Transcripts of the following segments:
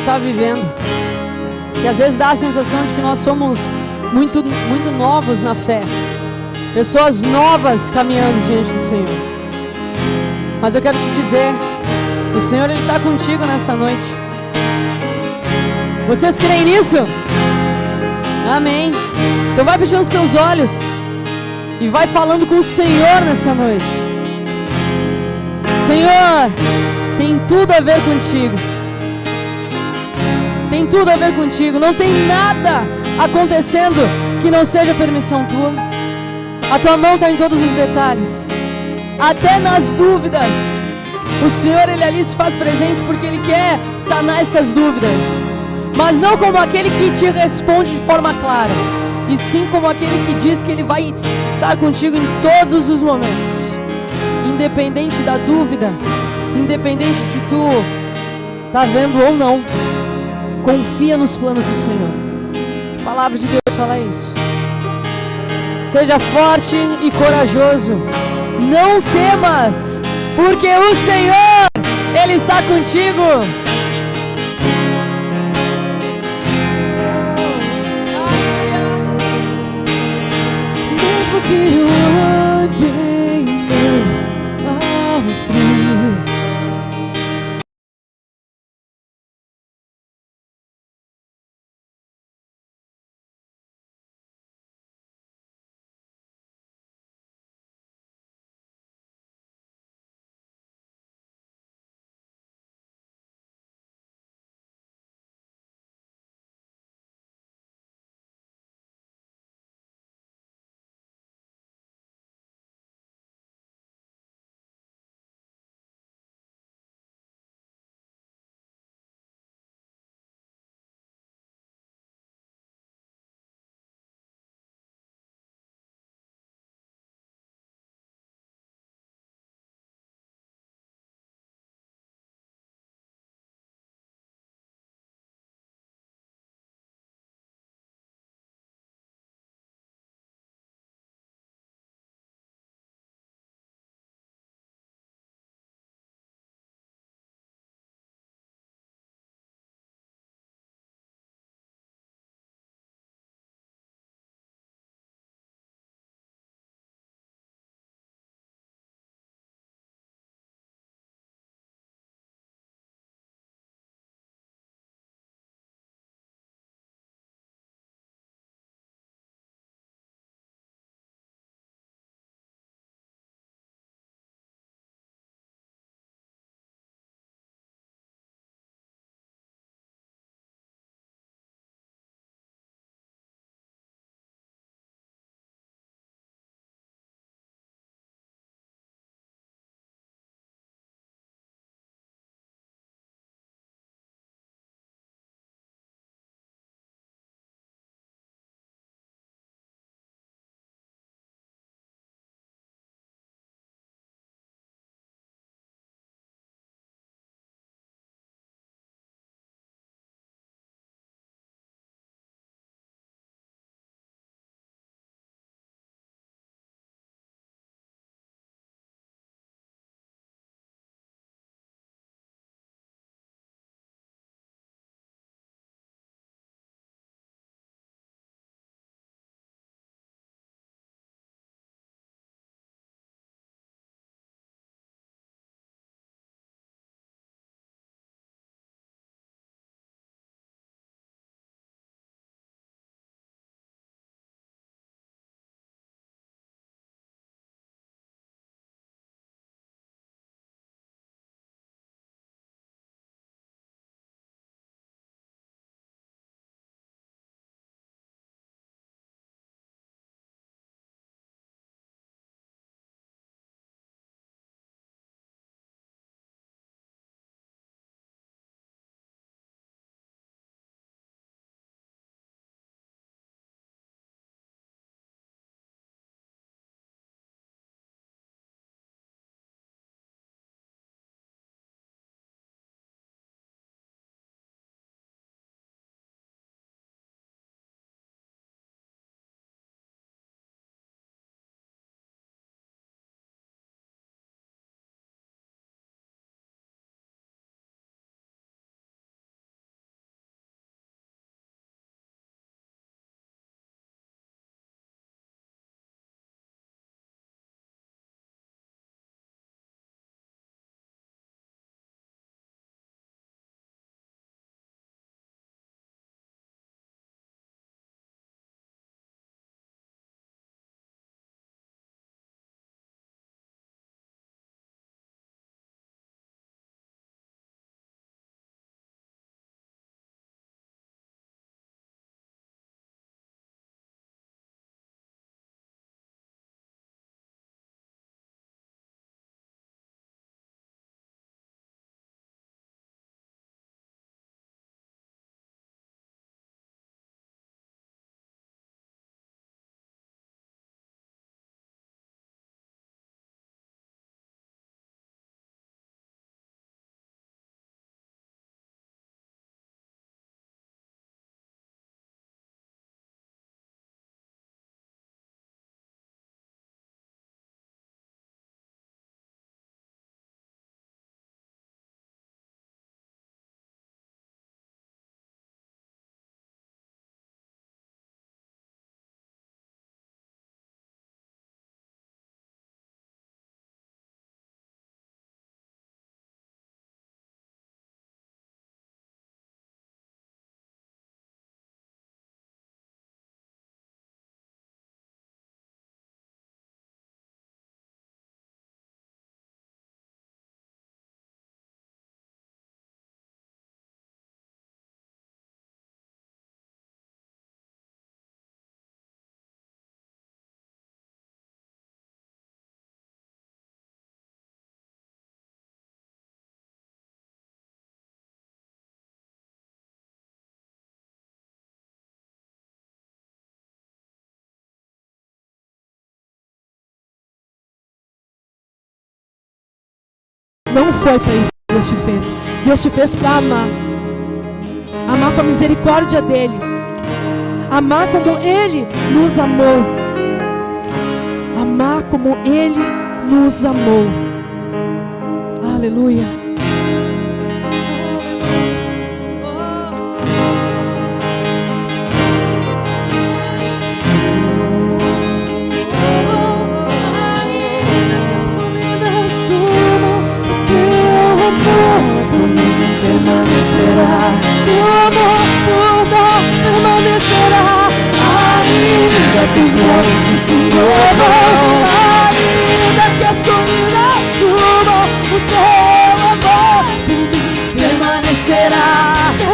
está vivendo. Que às vezes dá a sensação de que nós somos muito novos na fé. Pessoas novas caminhando diante do Senhor. Mas eu quero te dizer, o Senhor Ele está contigo nessa noite. Vocês creem nisso? Amém. Então vai fechando os teus olhos e vai falando com o Senhor nessa noite. Senhor, tem tudo a ver contigo. Tem tudo a ver contigo. Não tem nada acontecendo que não seja permissão tua. A tua mão está em todos os detalhes. Até nas dúvidas. O Senhor, Ele ali se faz presente porque Ele quer sanar essas dúvidas. Mas não como aquele que te responde de forma clara. E sim como aquele que diz que Ele vai estar contigo em todos os momentos. Independente da dúvida. Independente de tu tá vendo ou não. Confia nos planos do Senhor. A palavra de Deus fala isso. Seja forte e corajoso. Não temas, porque o Senhor, Ele está contigo. Mesmo que eu ande foi para isso que Deus te fez. Deus te fez para amar. Amar com a misericórdia dEle. Amar como Ele nos amou. Amar como Ele nos amou. Aleluia. Permanecerá, teu amor por nós permanecerá, ainda que os montes se movam, ainda que as colinas subam, o teu amor por mim permanecerá, o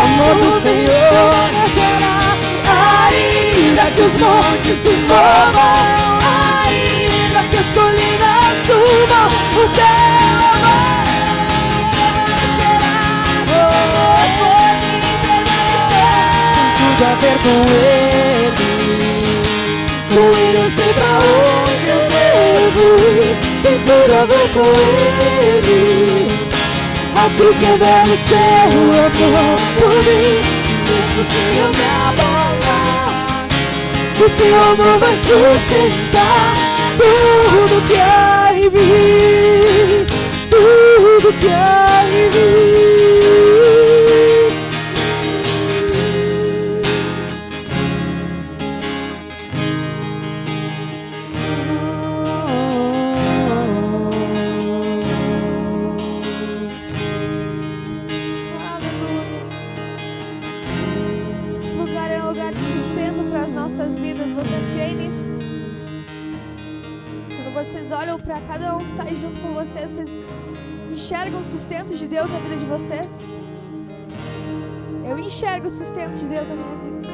amor do Senhor permanecerá, ainda que os montes se movam, ainda que as colinas subam, o teu amor a ver com Ele, com Ele eu sei pra onde eu devo ir, tem tudo a ver com Ele, a cruz revela o seu amor por mim, mesmo se eu me abalar, o teu amor vai sustentar tudo que há em mim, tudo que há em mim. Vocês olham para cada um que está aí junto com vocês, vocês enxergam o sustento de Deus na vida de vocês? Eu enxergo o sustento de Deus na minha vida.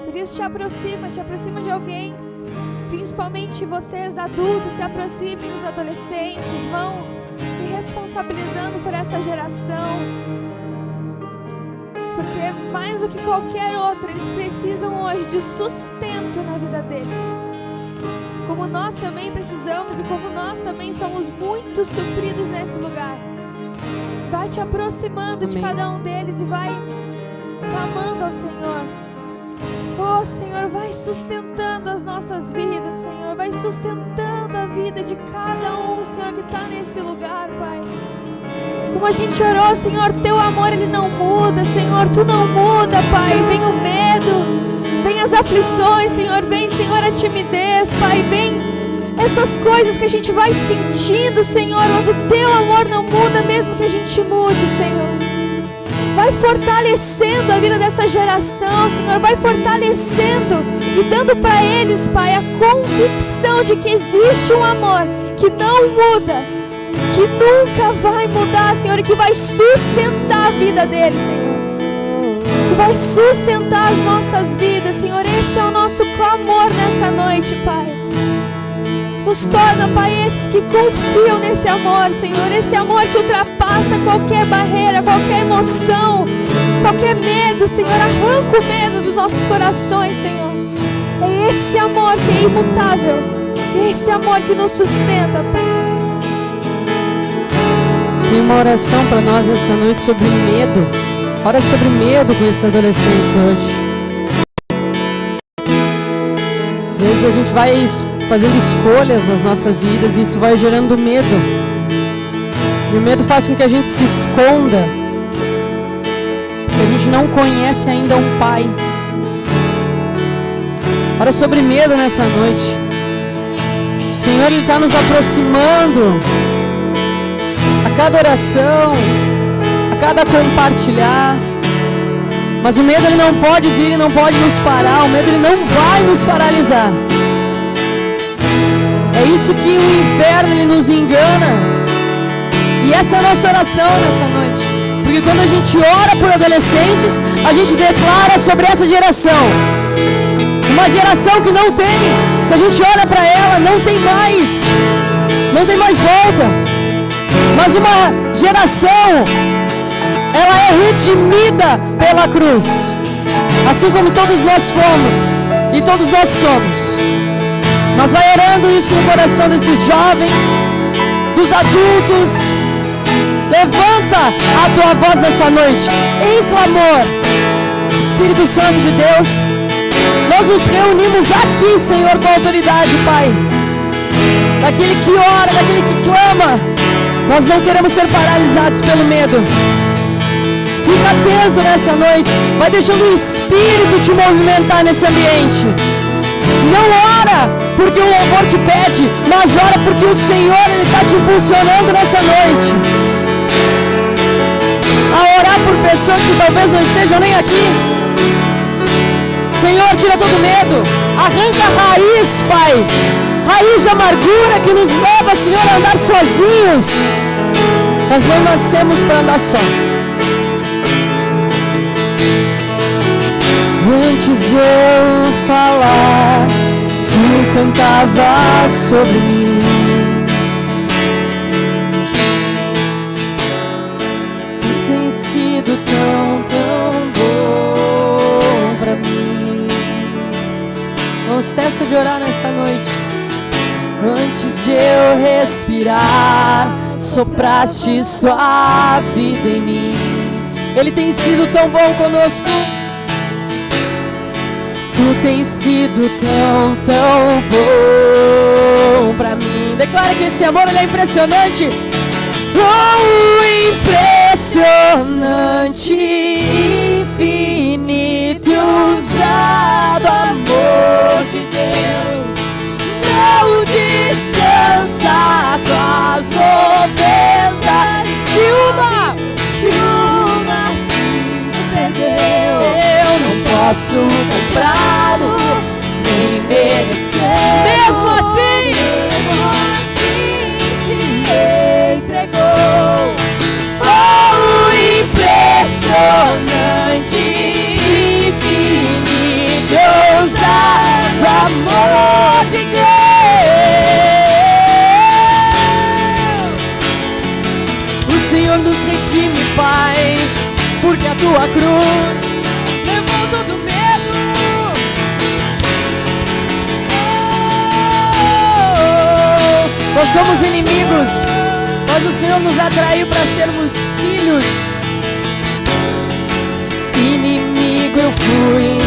Por isso te aproxima de alguém, principalmente vocês adultos, se aproximem, os adolescentes, vão se responsabilizando por essa geração, porque mais do que qualquer outra, eles precisam hoje de sustento na vida deles. Como nós também precisamos e como nós também somos muito supridos nesse lugar. Vai te aproximando de cada um deles e vai clamando ao Senhor. Oh Senhor, vai sustentando as nossas vidas, Senhor. Vai sustentando a vida de cada um, Senhor, que está nesse lugar, Pai. Como a gente orou, Senhor, Teu amor, Ele não muda, Senhor. Tu não muda, Pai. Vem o medo. Vem as aflições, Senhor, vem, Senhor, a timidez, Pai, vem essas coisas que a gente vai sentindo, Senhor, mas o Teu amor não muda mesmo que a gente mude, Senhor. Vai fortalecendo a vida dessa geração, Senhor, vai fortalecendo e dando para eles, Pai, a convicção de que existe um amor que não muda, que nunca vai mudar, Senhor, e que vai sustentar a vida deles, Senhor. Que vai sustentar as nossas vidas, Senhor. Esse é o nosso clamor nessa noite, Pai. Nos torna, Pai, esses que confiam nesse amor, Senhor. Esse amor que ultrapassa qualquer barreira, qualquer emoção, qualquer medo, Senhor. Arranca o medo dos nossos corações, Senhor. É esse amor que é imutável. É esse amor que nos sustenta, Pai. Tem uma oração para nós essa noite sobre medo. Ora sobre medo com esses adolescentes hoje. Às vezes a gente vai fazendo escolhas nas nossas vidas e isso vai gerando medo. E o medo faz com que a gente se esconda. Porque a gente não conhece ainda um pai. Ora sobre medo nessa noite. O Senhor, Ele está nos aproximando a cada oração, cada compartilhar, mas o medo ele não pode vir e não pode nos parar, o medo ele não vai nos paralisar. É isso que o inferno ele nos engana, e essa é a nossa oração nessa noite, porque quando a gente ora por adolescentes, a gente declara sobre essa geração, uma geração que não tem, se a gente olha para ela, não tem mais volta, mas uma geração, ela é redimida pela cruz, assim como todos nós fomos e todos nós somos. Mas vai orando isso no coração desses jovens, dos adultos. Levanta a tua voz nessa noite em clamor. Espírito Santo de Deus, nós nos reunimos aqui, Senhor, com autoridade, Pai. Daquele que ora, daquele que clama. Nós não queremos ser paralisados pelo medo. Fica atento nessa noite. Vai deixando o Espírito te movimentar nesse ambiente. Não ora porque o louvor te pede, mas ora porque o Senhor está te impulsionando nessa noite. A orar por pessoas que talvez não estejam nem aqui. Senhor, tira todo medo. Arranca a raiz, Pai. Raiz de amargura que nos leva, Senhor, a andar sozinhos. Nós não nascemos para andar só. Antes de eu falar, tu cantava sobre mim. Tu tens sido tão, tão bom pra mim. Não cessa de orar nessa noite. Antes de eu respirar, sopraste sua vida em mim. Ele tem sido tão bom conosco. Tu tens sido tão, tão bom pra mim. Declara que esse amor ele é impressionante. Oh, impressionante, infinito e usado amor de Deus. Não descansa tuas 90. Se uma se perdeu, eu não posso comprá-lo, nem merecer. Mesmo assim se entregou. Oh, impressionante, infinito e ousado amor de Deus. O Senhor nos redime, Pai, porque a tua cruz levou todo medo. Oh, nós somos inimigos, mas o Senhor nos atraiu para sermos filhos. Inimigo eu fui,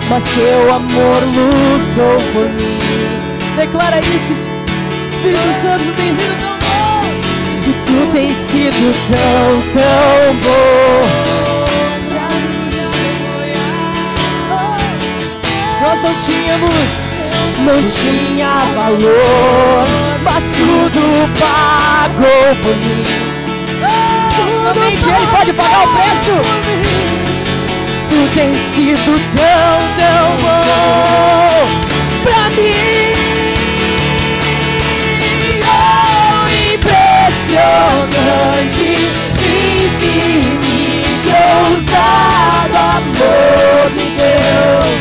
mas teu amor lutou por mim. Declara isso, Espírito Santo, tu tens sido tão bom. E tu tens sido tão, tão bom. Nós não tinha valor, mas tudo pagou por mim. Somente Ele pode pagar o preço. Tu tens sido tão, tão bom pra mim. Oh, impressionante, infinito, ousado amor de Deus.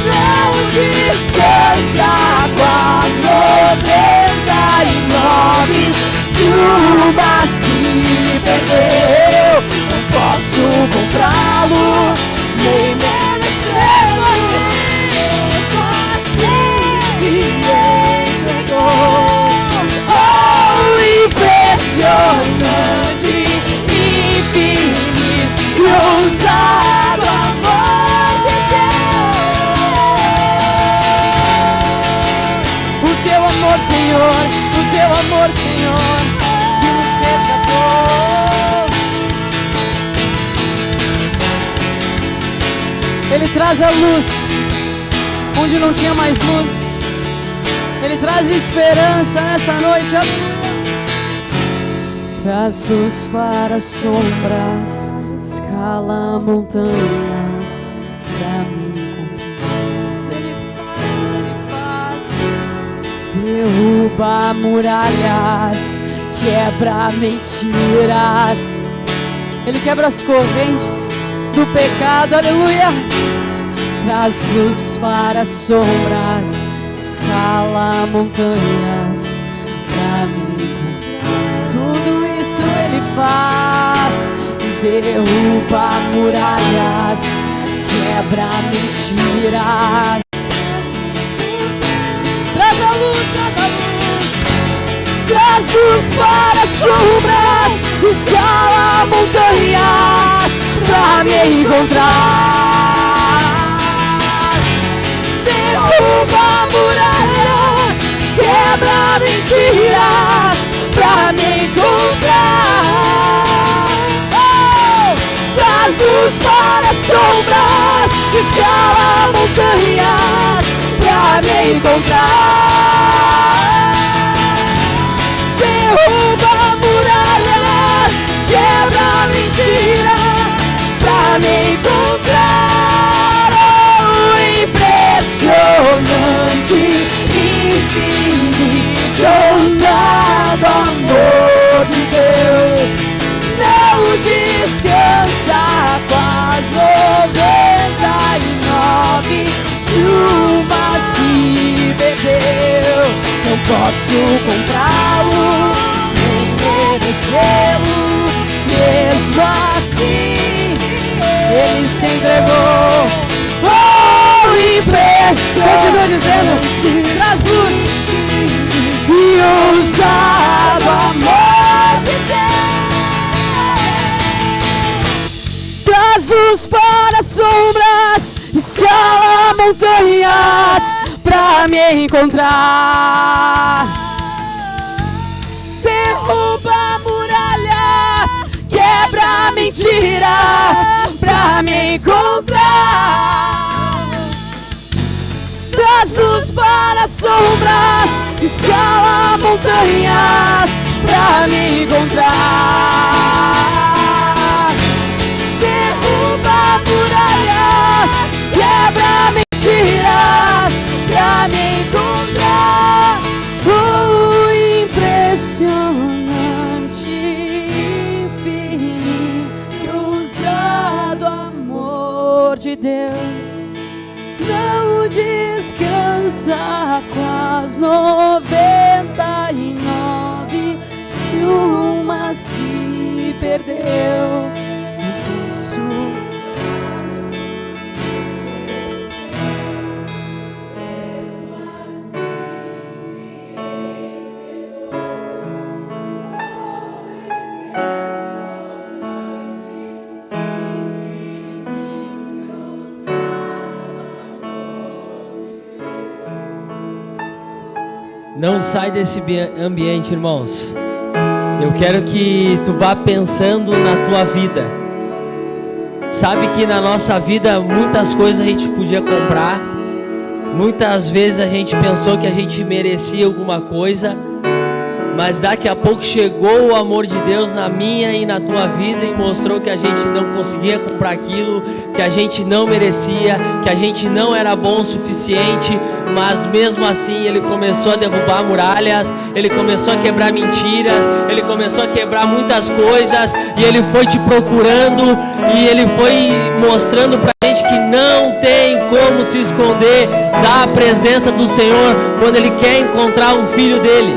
Não descansa com as 99. Se uma se perdeu, não posso comprá-lo, nem merecer. Se entregou. Oh, impressionante, infinito e ousado amor de Deus. O teu amor, Senhor, o teu amor, Senhor, que nos resgatou. Ele traz a luz onde não tinha mais luz. Ele traz esperança nessa noite. Traz luz para as sombras, escala montanhas pra mim. Ele faz, derruba muralhas, quebra mentiras. Ele quebra as correntes do pecado, aleluia. Traz luz para as sombras, escala montanhas pra mim. Tudo isso Ele faz, derruba muralhas, quebra mentiras. Traz a luz, traz a luz, traz luz para as sombras, escala montanhas pra me encontrar. Derruba muralhas, quebra mentiras pra me encontrar. Traz luz para as sombras, escala montanhas pra me encontrar. Derruba muralhas, quebra mentira pra me encontrar. Oh, impressionante, infinito, ousado amor de Deus. Não descansa com as 99, se uma se perdeu. Não posso comprá-lo, nem merecê-lo. Mesmo assim, ele se entregou. Oh, impressionante, continua dizendo, traz luz e ousado amor de Deus. Traz luz para as sombras, escala montanhas pra me encontrar. Derruba muralhas, quebra mentiras pra me encontrar. Traz luz para as sombras, escala montanhas pra me encontrar. Derruba muralhas, quebra mentiras pra me encontrar. Oh, impressionante, infinito, ousado amor de Deus. Não descansa com as 99, se uma se perdeu. Não sai desse ambiente, irmãos. Eu quero que tu vá pensando na tua vida. Sabe que na nossa vida muitas coisas a gente podia comprar. Muitas vezes a gente pensou que a gente merecia alguma coisa, mas daqui a pouco chegou o amor de Deus na minha e na tua vida e mostrou que a gente não conseguia comprar aquilo, que a gente não merecia, que a gente não era bom o suficiente. Mas mesmo assim Ele começou a derrubar muralhas, Ele começou a quebrar mentiras, Ele começou a quebrar muitas coisas, e Ele foi te procurando, e Ele foi mostrando pra gente que não tem como se esconder da presença do Senhor quando Ele quer encontrar um filho dele.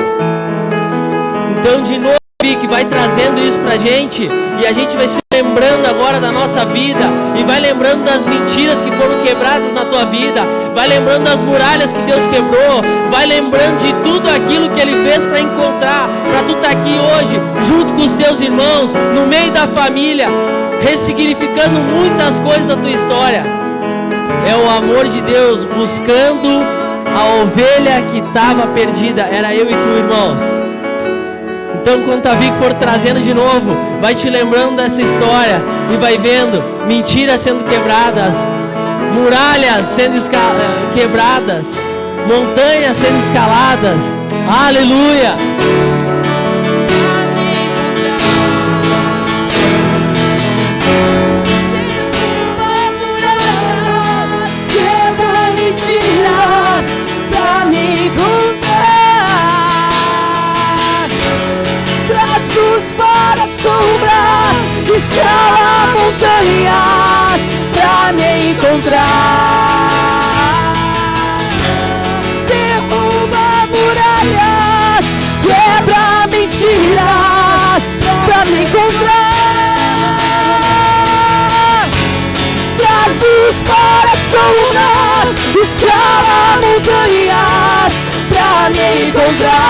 Então, de novo, que vai trazendo isso pra gente, e a gente vai se lembrando agora da nossa vida, e vai lembrando das mentiras que foram quebradas na tua vida, vai lembrando das muralhas que Deus quebrou, vai lembrando de tudo aquilo que Ele fez para encontrar, para tu estar aqui hoje, junto com os teus irmãos, no meio da família, ressignificando muitas coisas da tua história. É o amor de Deus buscando a ovelha que estava perdida. Era eu e tu, irmãos. Então, quando Tavi for trazendo de novo, vai te lembrando dessa história e vai vendo mentiras sendo quebradas, muralhas sendo quebradas, montanhas sendo escaladas. Aleluia! Escala montanhas pra me encontrar. Derruba muralhas, quebra mentiras pra me encontrar. Traz luz para as sombras, escala montanhas pra me encontrar.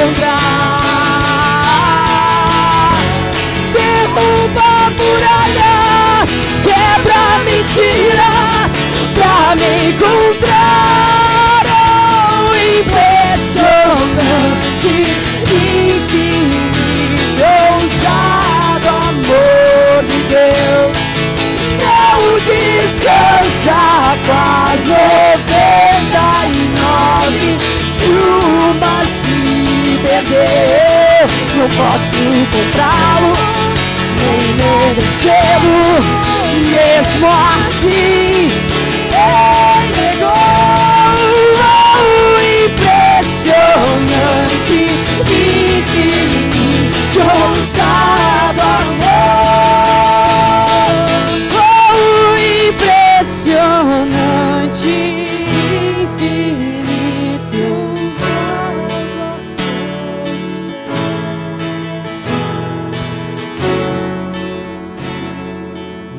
encontrar. Derruba muralhas, quebra mentiras pra me encontrar. Oh, impressionante, infinito, ousado amor de Deus. Não descansa com as 99, se uma se perder. Não posso comprá-lo, nem merecê-lo, mesmo assim ele negou. Oh, impressionante, infinito, ousado amor. Oh, impressionante, infinito, ousado amor.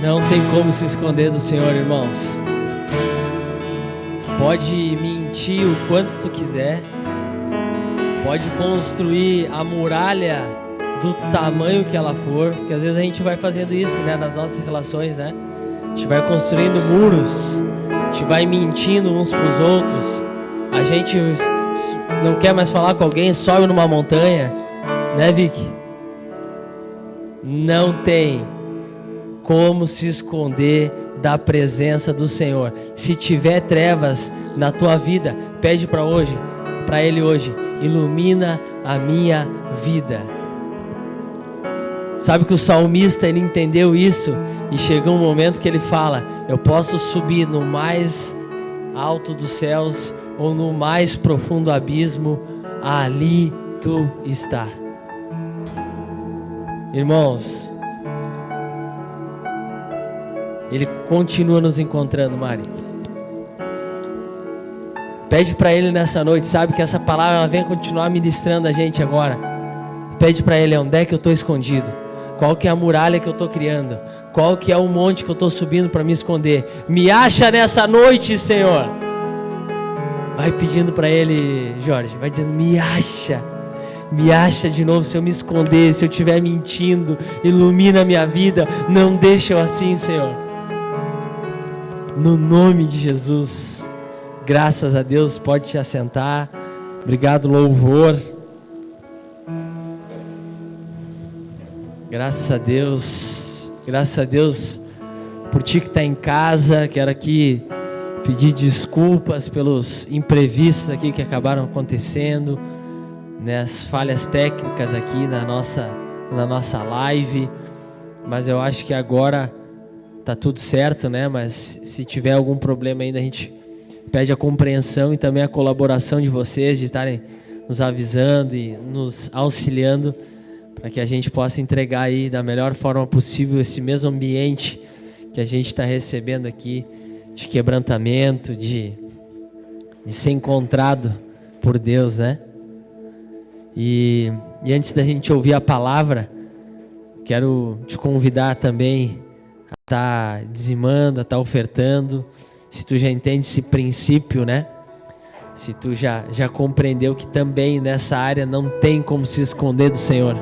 Não tem como se esconder do Senhor, irmãos. Pode mentir o quanto tu quiser. Pode construir a muralha do tamanho que ela for. Porque às vezes a gente vai fazendo isso, né? Nas nossas relações, né? A gente vai construindo muros. A gente vai mentindo uns pros outros. A gente não quer mais falar com alguém, sobe numa montanha. Né, Vicky? Não tem como se esconder da presença do Senhor. Se tiver trevas na tua vida, pede para Ele hoje, ilumina a minha vida. Sabe que o salmista, ele entendeu isso e chegou um momento que ele fala: eu posso subir no mais alto dos céus ou no mais profundo abismo, ali tu está. Irmãos, Ele continua nos encontrando, Mari. Pede para Ele nessa noite, sabe que essa palavra ela vem continuar ministrando a gente agora. Pede para Ele: onde é que eu estou escondido? Qual que é a muralha que eu estou criando? Qual que é o monte que eu estou subindo para me esconder? Me acha nessa noite, Senhor. Vai pedindo para Ele, Jorge, vai dizendo: me acha de novo. Se eu me esconder, se eu estiver mentindo, ilumina a minha vida, não deixa eu assim, Senhor. No nome de Jesus. Graças a Deus, pode te assentar. Obrigado, louvor. Graças a Deus por ti que está em casa. Quero aqui pedir desculpas pelos imprevistos aqui que acabaram acontecendo, né, as falhas técnicas aqui na nossa live, mas eu acho que agora tá tudo certo, né? Mas se tiver algum problema ainda, a gente pede a compreensão e também a colaboração de vocês, de estarem nos avisando e nos auxiliando, para que a gente possa entregar aí da melhor forma possível esse mesmo ambiente que a gente está recebendo aqui, de quebrantamento, de ser encontrado por Deus, né? E antes da gente ouvir a palavra, quero te convidar também a estar dizimando, a estar ofertando. Se tu já entende esse princípio, né? Se tu já compreendeu que também nessa área não tem como se esconder do Senhor.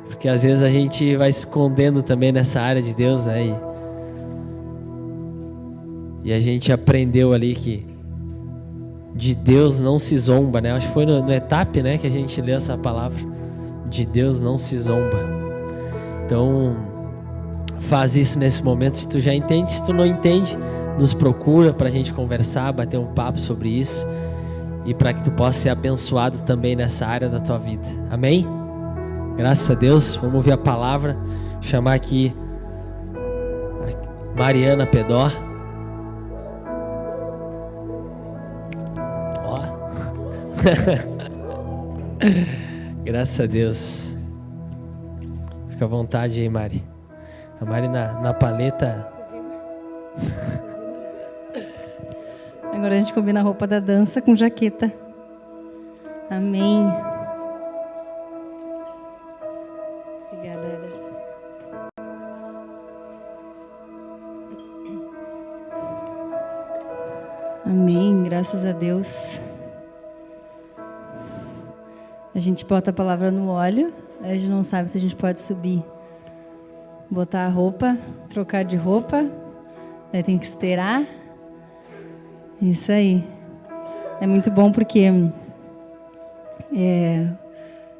Porque às vezes a gente vai se escondendo também nessa área de Deus, né? E a gente aprendeu ali que de Deus não se zomba, né? Acho que foi no etapa, né, que a gente leu essa palavra. De Deus não se zomba. Então, faz isso nesse momento. Se tu já entende, se tu não entende, nos procura para a gente conversar, bater um papo sobre isso. E para que tu possa ser abençoado também nessa área da tua vida. Amém? Graças a Deus. Vamos ouvir a palavra. Chamar aqui Mariana Pedó. Graças a Deus. Fica à vontade aí, Mari. A Mari na paleta. Agora a gente combina a roupa da dança com jaqueta. Amém. Obrigada, Ederson. Amém. Graças a Deus. gente bota a palavra no óleo, aí a gente não sabe se a gente pode subir, botar a roupa, trocar de roupa, aí tem que esperar. Isso aí. É muito bom porque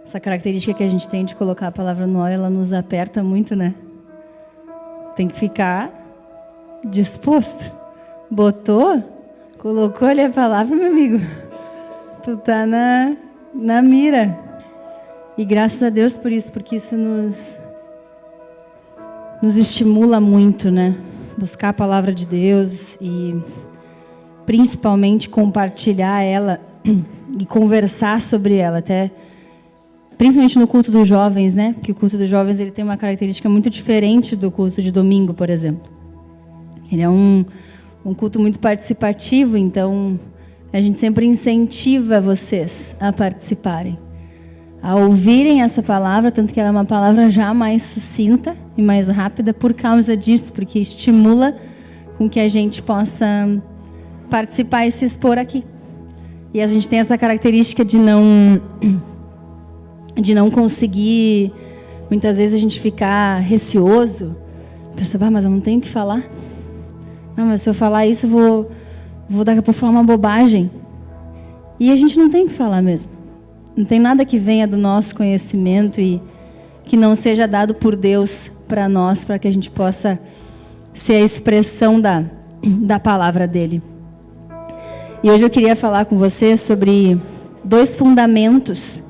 essa característica que a gente tem de colocar a palavra no óleo, ela nos aperta muito, né? Tem que ficar disposto. Botou, colocou ali a palavra, meu amigo. Tu tá na mira. E graças a Deus por isso, porque isso nos estimula muito, né? Buscar a palavra de Deus e principalmente compartilhar ela e conversar sobre ela, até principalmente no culto dos jovens, né? Porque o culto dos jovens ele tem uma característica muito diferente do culto de domingo, por exemplo. Ele é um culto muito participativo, então a gente sempre incentiva vocês a participarem, a ouvirem essa palavra, tanto que ela é uma palavra já mais sucinta e mais rápida por causa disso, porque estimula com que a gente possa participar e se expor aqui. E a gente tem essa característica de não conseguir, muitas vezes a gente ficar receoso, pensa, mas eu não tenho o que falar. Não, mas se eu falar isso, eu vou daqui a pouco falar uma bobagem. E a gente não tem o que falar mesmo. Não tem nada que venha do nosso conhecimento e que não seja dado por Deus para nós, para que a gente possa ser a expressão da palavra dele. E hoje eu queria falar com você sobre 2 fundamentos.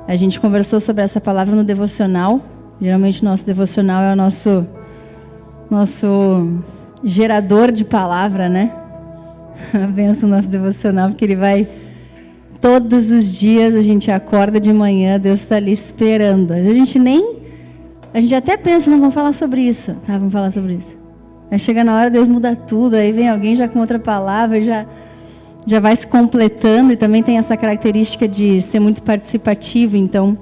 A gente conversou sobre essa palavra no devocional. Geralmente o nosso devocional é o nosso gerador de palavra, né? Pensa no nosso devocional, porque ele vai todos os dias, a gente acorda de manhã, Deus está ali esperando. Às vezes a gente até pensa, não, vamos falar sobre isso. Tá, vamos falar sobre isso. Aí chega na hora, Deus muda tudo, aí vem alguém já com outra palavra, já vai se completando, e também tem essa característica de ser muito participativo. Então,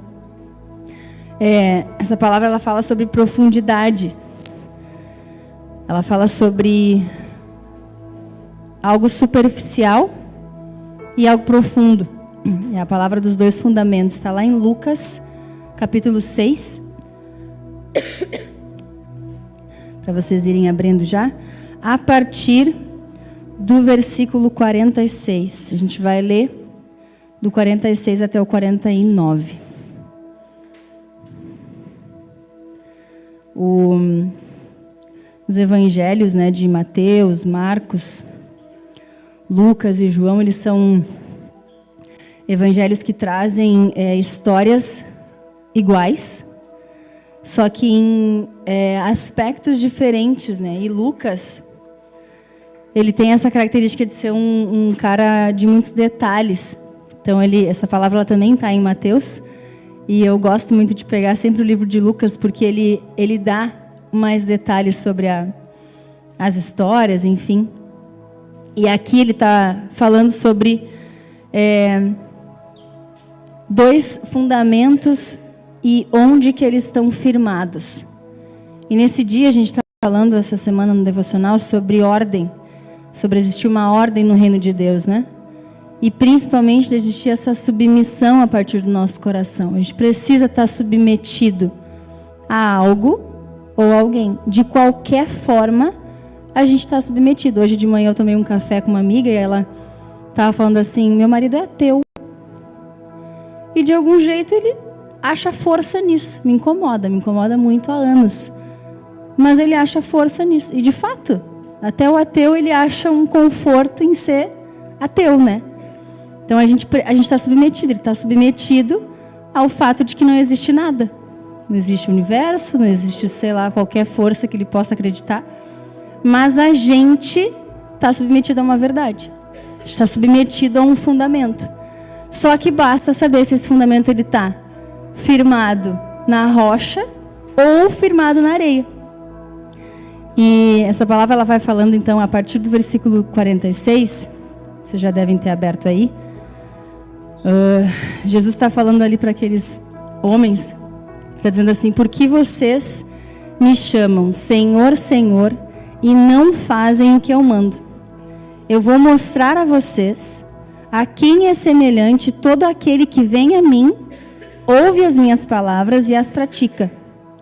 essa palavra ela fala sobre profundidade. Ela fala sobre algo superficial e algo profundo. É a palavra dos 2 fundamentos. Está lá em Lucas, capítulo 6. Para vocês irem abrindo já. A partir do versículo 46. A gente vai ler do 46 até o 49. Os evangelhos, né, de Mateus, Marcos, Lucas e João, eles são evangelhos que trazem histórias iguais, só que em aspectos diferentes, né? E Lucas, ele tem essa característica de ser um cara de muitos detalhes. Então, essa palavra ela também está em Mateus. E eu gosto muito de pegar sempre o livro de Lucas, porque ele dá mais detalhes sobre as histórias, enfim. E aqui ele está falando sobre 2 fundamentos e onde que eles estão firmados. E nesse dia a gente está falando, essa semana no devocional, sobre ordem. Sobre existir uma ordem no reino de Deus, né? E principalmente de existir essa submissão a partir do nosso coração. A gente precisa estar submetido a algo ou alguém. De qualquer forma, a gente está submetido. Hoje de manhã eu tomei um café com uma amiga e ela estava falando assim, meu marido é ateu. E de algum jeito ele acha força nisso. Me incomoda muito há anos. Mas ele acha força nisso. E de fato, até o ateu ele acha um conforto em ser ateu, né? Então a gente está submetido, ele está submetido ao fato de que não existe nada. Não existe universo, não existe, sei lá, qualquer força que ele possa acreditar. Mas a gente está submetido a uma verdade. Está submetido a um fundamento. Só que basta saber se esse fundamento ele está firmado na rocha ou firmado na areia. E essa palavra ela vai falando então a partir do versículo 46. Vocês já devem ter aberto aí. Jesus está falando ali para aqueles homens. Está dizendo assim, por que vocês me chamam Senhor, Senhor, e não fazem o que eu mando? Eu vou mostrar a vocês a quem é semelhante todo aquele que vem a mim ouve as minhas palavras e as pratica.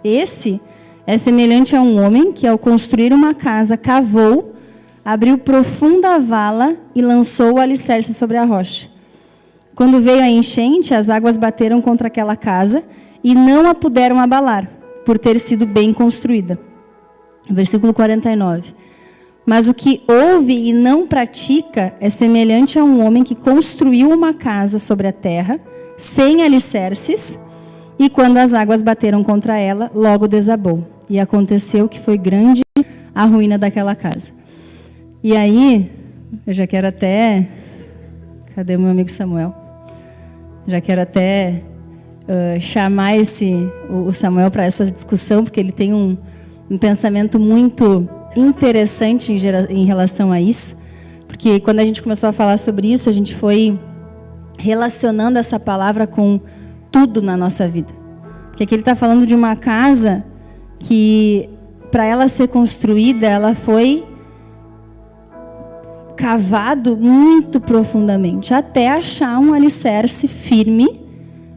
Esse é semelhante a um homem que, ao construir uma casa, cavou, abriu profunda vala e lançou o alicerce sobre a rocha. Quando veio a enchente, as águas bateram contra aquela casa e não a puderam abalar, por ter sido bem construída. Versículo 49. Mas o que ouve e não pratica é semelhante a um homem que construiu uma casa sobre a terra, sem alicerces, e quando as águas bateram contra ela, logo desabou. E aconteceu que foi grande a ruína daquela casa. E aí, eu já quero até... Cadê o meu amigo Samuel? Já quero até chamar o Samuel para essa discussão, porque ele tem um pensamento muito interessante em relação a isso. Porque quando a gente começou a falar sobre isso, a gente foi relacionando essa palavra com tudo na nossa vida. Porque aqui ele está falando de uma casa que, para ela ser construída, ela foi cavado muito profundamente, até achar um alicerce firme,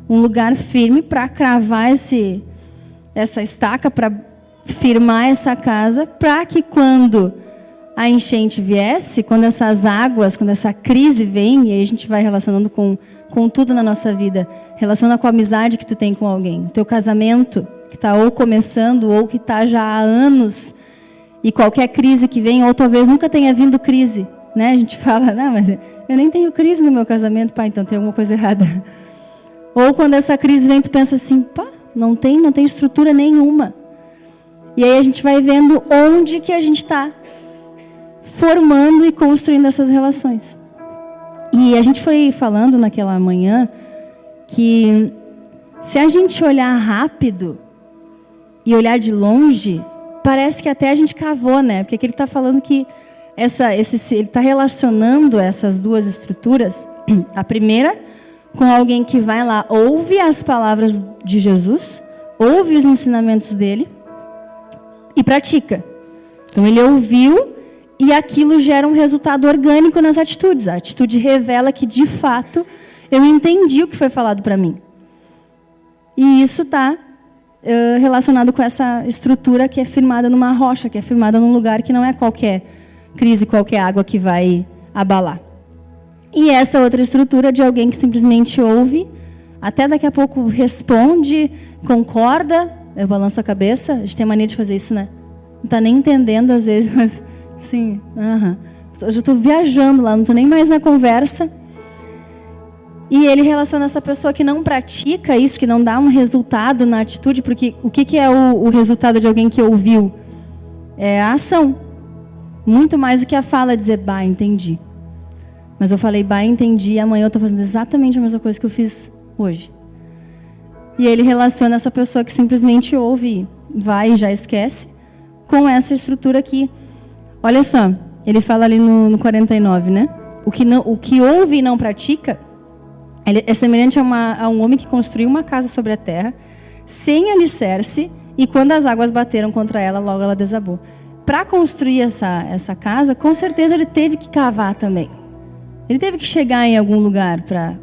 um lugar firme para cravar essa estaca, para firmar essa casa, para que quando a enchente viesse, quando essas águas, quando essa crise vem, e aí a gente vai relacionando com tudo na nossa vida, relaciona com a amizade que tu tem com alguém, teu casamento, que está ou começando, ou que está já há anos, e qualquer crise que vem, ou talvez nunca tenha vindo crise, né? A gente fala, não, mas eu nem tenho crise no meu casamento, pá, então tem alguma coisa errada. Ou quando essa crise vem, tu pensa assim, pá, não tem estrutura nenhuma. E aí a gente vai vendo onde que a gente está formando e construindo essas relações. E a gente foi falando naquela manhã que se a gente olhar rápido e olhar de longe, parece que até a gente cavou, né? Porque aqui ele está falando que ele está relacionando essas duas estruturas. A primeira, com alguém que vai lá, ouve as palavras de Jesus, ouve os ensinamentos dele e pratica. Então ele ouviu e aquilo gera um resultado orgânico nas atitudes. A atitude revela que, de fato, eu entendi o que foi falado para mim. E isso está relacionado com essa estrutura que é firmada numa rocha, que é firmada num lugar que não é qualquer crise, qualquer água que vai abalar. E essa outra estrutura de alguém que simplesmente ouve, até daqui a pouco responde, concorda, eu balanço a cabeça. A gente tem mania de fazer isso, né? Não está nem entendendo às vezes, mas sim, eu já estou viajando lá, não estou nem mais na conversa. E ele relaciona essa pessoa que não pratica isso, que não dá um resultado na atitude, porque o que é o resultado de alguém que ouviu? É a ação. Muito mais do que a fala, dizer, bah, entendi. Mas eu falei, bah, entendi, e amanhã eu estou fazendo exatamente a mesma coisa que eu fiz hoje. E ele relaciona essa pessoa que simplesmente ouve, vai e já esquece, com essa estrutura aqui. Olha só, ele fala ali no 49, né? O que ouve e não pratica, ele é semelhante a um homem que construiu uma casa sobre a terra, sem alicerce, e quando as águas bateram contra ela, logo ela desabou. Para construir essa casa, com certeza ele teve que cavar também. Ele teve que chegar em algum lugar para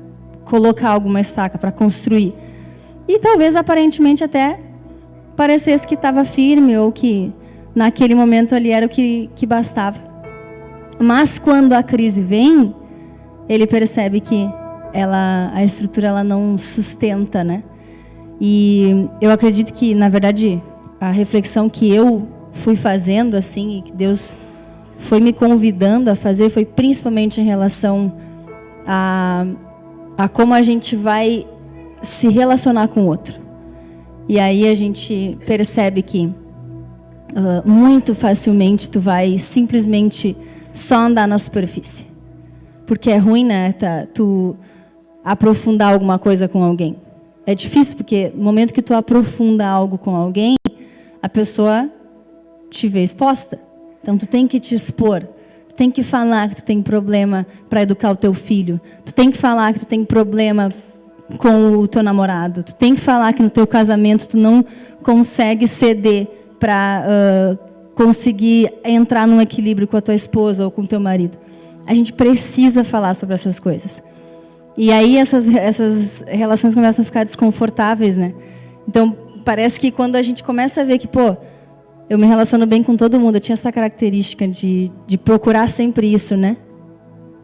colocar alguma estaca, para construir. E talvez aparentemente até parecesse que estava firme, ou que naquele momento ali era o que bastava. Mas quando a crise vem, ele percebe que a estrutura ela não sustenta, né? E eu acredito que, na verdade, a reflexão que eu fui fazendo assim, e que Deus foi me convidando a fazer, foi principalmente em relação a como a gente vai se relacionar com o outro. E aí a gente percebe que muito facilmente tu vai simplesmente só andar na superfície. Porque é ruim, né, tu aprofundar alguma coisa com alguém. É difícil porque no momento que tu aprofunda algo com alguém, a pessoa te vê exposta. Então tu tem que te expor. Tu tem que falar que tu tem problema para educar o teu filho. Tu tem que falar que tu tem problema com o teu namorado. Tu tem que falar que no teu casamento tu não consegue ceder para conseguir entrar num equilíbrio com a tua esposa ou com o teu marido. A gente precisa falar sobre essas coisas. E aí essas relações começam a ficar desconfortáveis, né? Então, parece que quando a gente começa a ver que, pô, eu me relaciono bem com todo mundo, eu tinha essa característica de procurar sempre isso, né?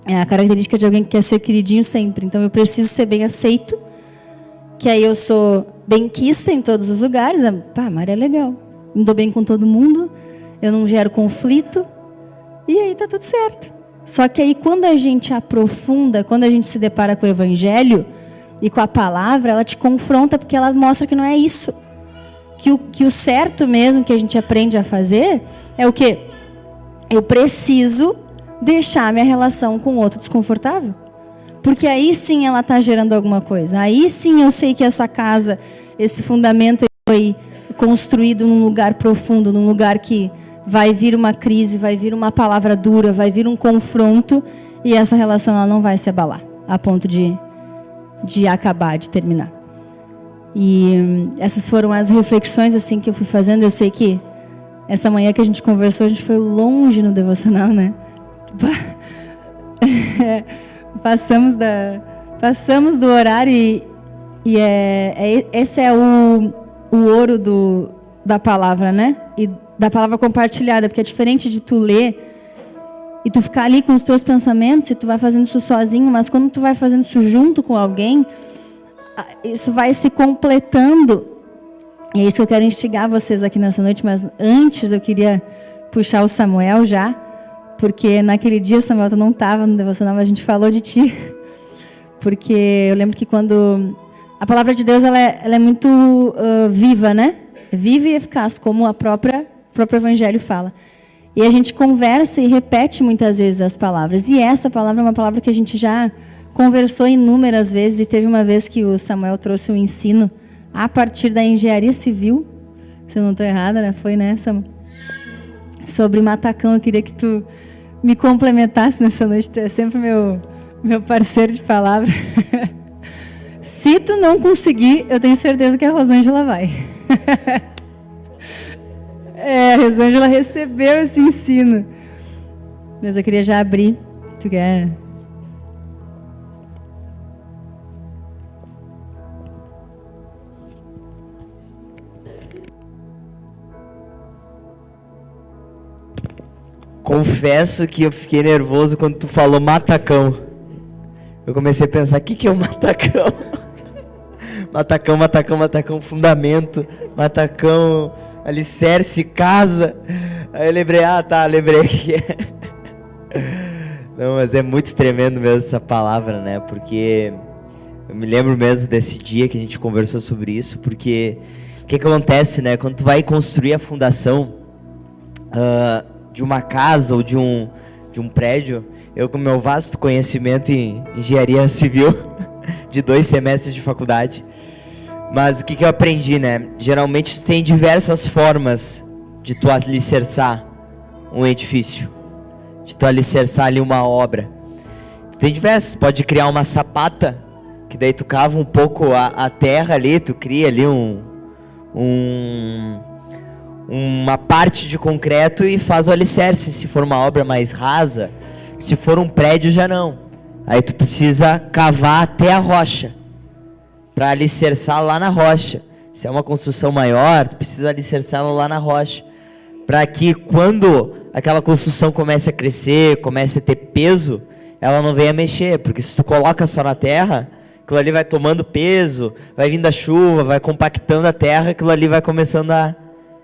É a característica de alguém que quer ser queridinho sempre. Então, eu preciso ser bem aceito, que aí eu sou benquista em todos os lugares. Pá, Maria é legal. Me dou bem com todo mundo, eu não gero conflito, e aí tá tudo certo. Só que aí quando a gente aprofunda, quando a gente se depara com o Evangelho e com a palavra, ela te confronta porque ela mostra que não é isso. Que o certo mesmo que a gente aprende a fazer é o quê? Eu preciso deixar minha relação com o outro desconfortável. Porque aí sim ela está gerando alguma coisa. Aí sim eu sei que essa casa, esse fundamento foi construído num lugar profundo, num lugar que vai vir uma crise, vai vir uma palavra dura, vai vir um confronto, e essa relação ela não vai se abalar a ponto de acabar, de terminar. E essas foram as reflexões assim que eu fui fazendo. Eu sei que essa manhã que a gente conversou, a gente foi longe no devocional, né? Passamos do horário e esse é o ouro da palavra, né? E da palavra compartilhada, porque é diferente de tu ler e tu ficar ali com os teus pensamentos e tu vai fazendo isso sozinho, mas quando tu vai fazendo isso junto com alguém, isso vai se completando. E é isso que eu quero instigar vocês aqui nessa noite, mas antes eu queria puxar o Samuel já, porque naquele dia, Samuel, tu não estava no devocional, mas a gente falou de ti. Porque eu lembro que quando a palavra de Deus ela é muito viva, né? Viva e eficaz, como o próprio Evangelho fala. E a gente conversa e repete muitas vezes as palavras. E essa palavra é uma palavra que a gente já conversou inúmeras vezes. E teve uma vez que o Samuel trouxe um ensino a partir da engenharia civil. Se eu não estou errada, né? Foi, né, Samuel? Sobre matacão. Eu queria que tu me complementasse nessa noite. Tu é sempre meu parceiro de palavra. Se tu não conseguir, eu tenho certeza que a Rosângela vai. A Rosângela recebeu esse ensino. Mas eu queria já abrir. Tu quer? Confesso que eu fiquei nervoso quando tu falou matacão. Eu comecei a pensar, o que é um matacão? Matacão, fundamento, matacão, alicerce, casa. Aí eu lembrei, lembrei que é. Não, mas é muito tremendo mesmo essa palavra, né? Porque eu me lembro mesmo desse dia que a gente conversou sobre isso, porque o que acontece, né? Quando tu vai construir a fundação de uma casa ou de um prédio, eu com meu vasto conhecimento em engenharia civil, de 2 semestres de faculdade, mas o que eu aprendi, né? Geralmente tu tem diversas formas de tu alicerçar um edifício, de tu alicerçar ali uma obra. Tu tem diversas, pode criar uma sapata, que daí tu cava um pouco a terra ali, tu cria ali uma parte de concreto e faz o alicerce, se for uma obra mais rasa. Se for um prédio, já não. Aí tu precisa cavar até a rocha, para alicerçar lá na rocha. Se é uma construção maior, tu precisa alicerçá-la lá na rocha, para que quando aquela construção comece a crescer, comece a ter peso, ela não venha mexer. Porque se tu coloca só na terra, aquilo ali vai tomando peso, vai vindo a chuva, vai compactando a terra, aquilo ali vai começando a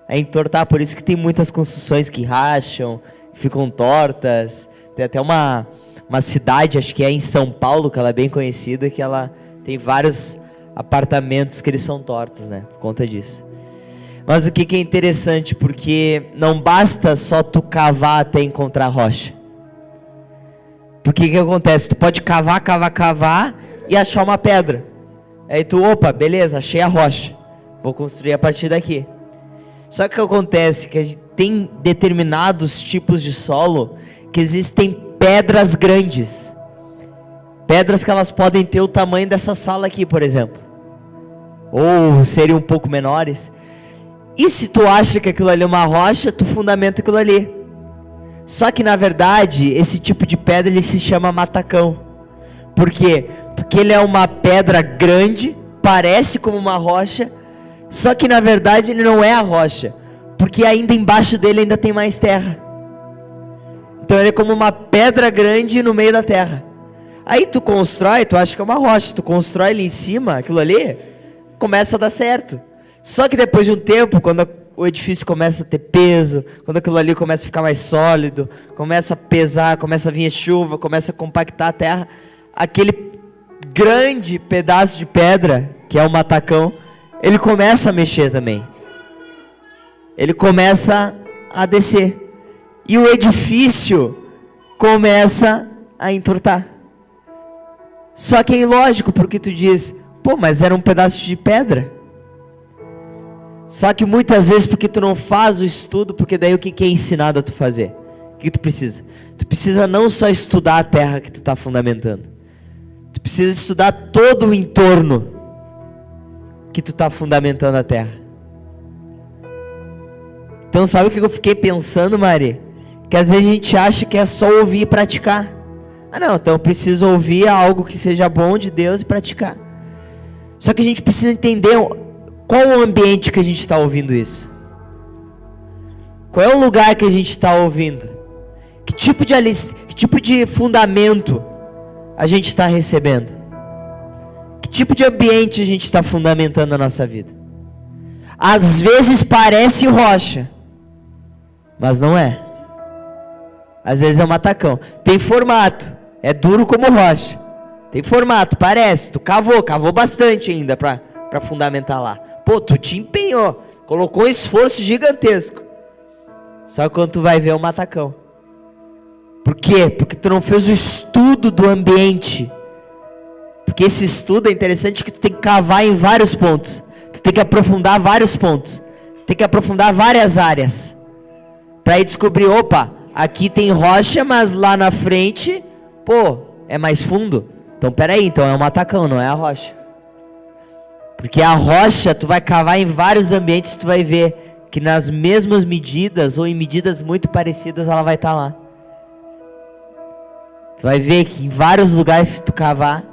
entortar. Por isso que tem muitas construções que racham, que ficam tortas. Tem até uma cidade, acho que é em São Paulo, que ela é bem conhecida, que ela tem vários apartamentos que eles são tortos, né? Por conta disso. Mas o que é interessante, porque não basta só tu cavar até encontrar rocha. Porque o que acontece? Tu pode cavar e achar uma pedra. Aí tu, opa, beleza, achei a rocha. Vou construir a partir daqui. Só que o que acontece? Que a gente tem determinados tipos de solo que existem pedras grandes. Pedras que elas podem ter o tamanho dessa sala aqui, por exemplo. Ou serem um pouco menores. E se tu acha que aquilo ali é uma rocha, tu fundamenta aquilo ali. Só que na verdade, esse tipo de pedra ele se chama matacão. Por quê? Porque ele é uma pedra grande, parece como uma rocha, só que na verdade ele não é a rocha, porque ainda embaixo dele ainda tem mais terra. Então ele é como uma pedra grande no meio da terra. Aí tu constrói, tu acha que é uma rocha, tu constrói ali em cima, aquilo ali, começa a dar certo. Só que depois de um tempo, quando o edifício começa a ter peso, quando aquilo ali começa a ficar mais sólido, começa a pesar, começa a vir a chuva, começa a compactar a terra, aquele grande pedaço de pedra, que é o matacão, ele começa a mexer também. Ele começa a descer. E o edifício começa a entortar. Só que é ilógico, porque tu diz, pô, mas era um pedaço de pedra. Só que muitas vezes porque tu não faz o estudo, porque daí o que é ensinado a tu fazer? O que tu precisa? Tu precisa não só estudar a terra que tu está fundamentando. Tu precisa estudar todo o entorno que tu está fundamentando a terra. Então sabe o que eu fiquei pensando, Mari? Que às vezes a gente acha que é só ouvir e praticar. Ah não, então eu preciso ouvir algo que seja bom de Deus e praticar. Só que a gente precisa entender qual o ambiente que a gente está ouvindo isso. Qual é o lugar que a gente está ouvindo? Que tipo de fundamento a gente está recebendo? Que tipo de ambiente a gente está fundamentando a nossa vida? Às vezes parece rocha, mas não é. Às vezes é um matacão. Tem formato, é duro como rocha. Tem formato, parece. Tu cavou bastante ainda para fundamentar lá. Pô, tu te empenhou, colocou um esforço gigantesco. Só que quando tu vai ver é um matacão. Por quê? Porque tu não fez o estudo do ambiente. Porque esse estudo é interessante, que tu tem que cavar em vários pontos. Tu tem que aprofundar vários pontos. Tem que aprofundar várias áreas. Para aí descobrir, opa, aqui tem rocha, mas lá na frente, pô, é mais fundo. Então peraí, então é um matacão, não é a rocha. Porque a rocha, tu vai cavar em vários ambientes, tu vai ver que nas mesmas medidas, ou em medidas muito parecidas, ela vai estar lá. Tu vai ver que em vários lugares que tu cavar,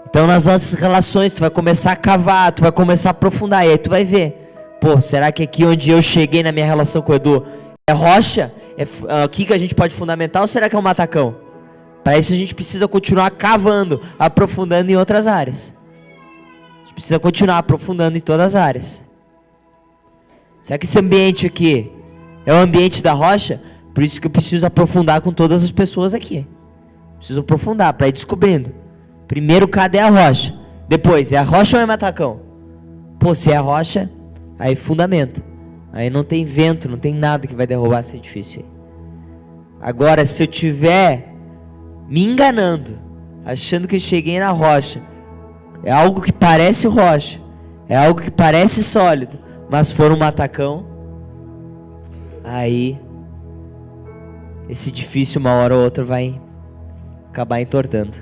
então nas nossas relações, tu vai começar a cavar, tu vai começar a aprofundar, e aí tu vai ver, pô, será que aqui onde eu cheguei na minha relação com o Edu, é rocha? É aqui que a gente pode fundamentar, ou será que é um matacão? Para isso a gente precisa continuar cavando, aprofundando em outras áreas. A gente precisa continuar aprofundando em todas as áreas. Será que esse ambiente aqui é o ambiente da rocha? Por isso que eu preciso aprofundar com todas as pessoas aqui. Preciso aprofundar para ir descobrindo. Primeiro, cadê a rocha? Depois, é a rocha ou é matacão? Pô, se é a rocha, aí fundamenta. Aí não tem vento, não tem nada que vai derrubar esse edifício aí. Agora, se eu tiver me enganando, achando que eu cheguei na rocha, é algo que parece rocha, é algo que parece sólido, mas for um matacão, aí esse edifício uma hora ou outra vai acabar entortando.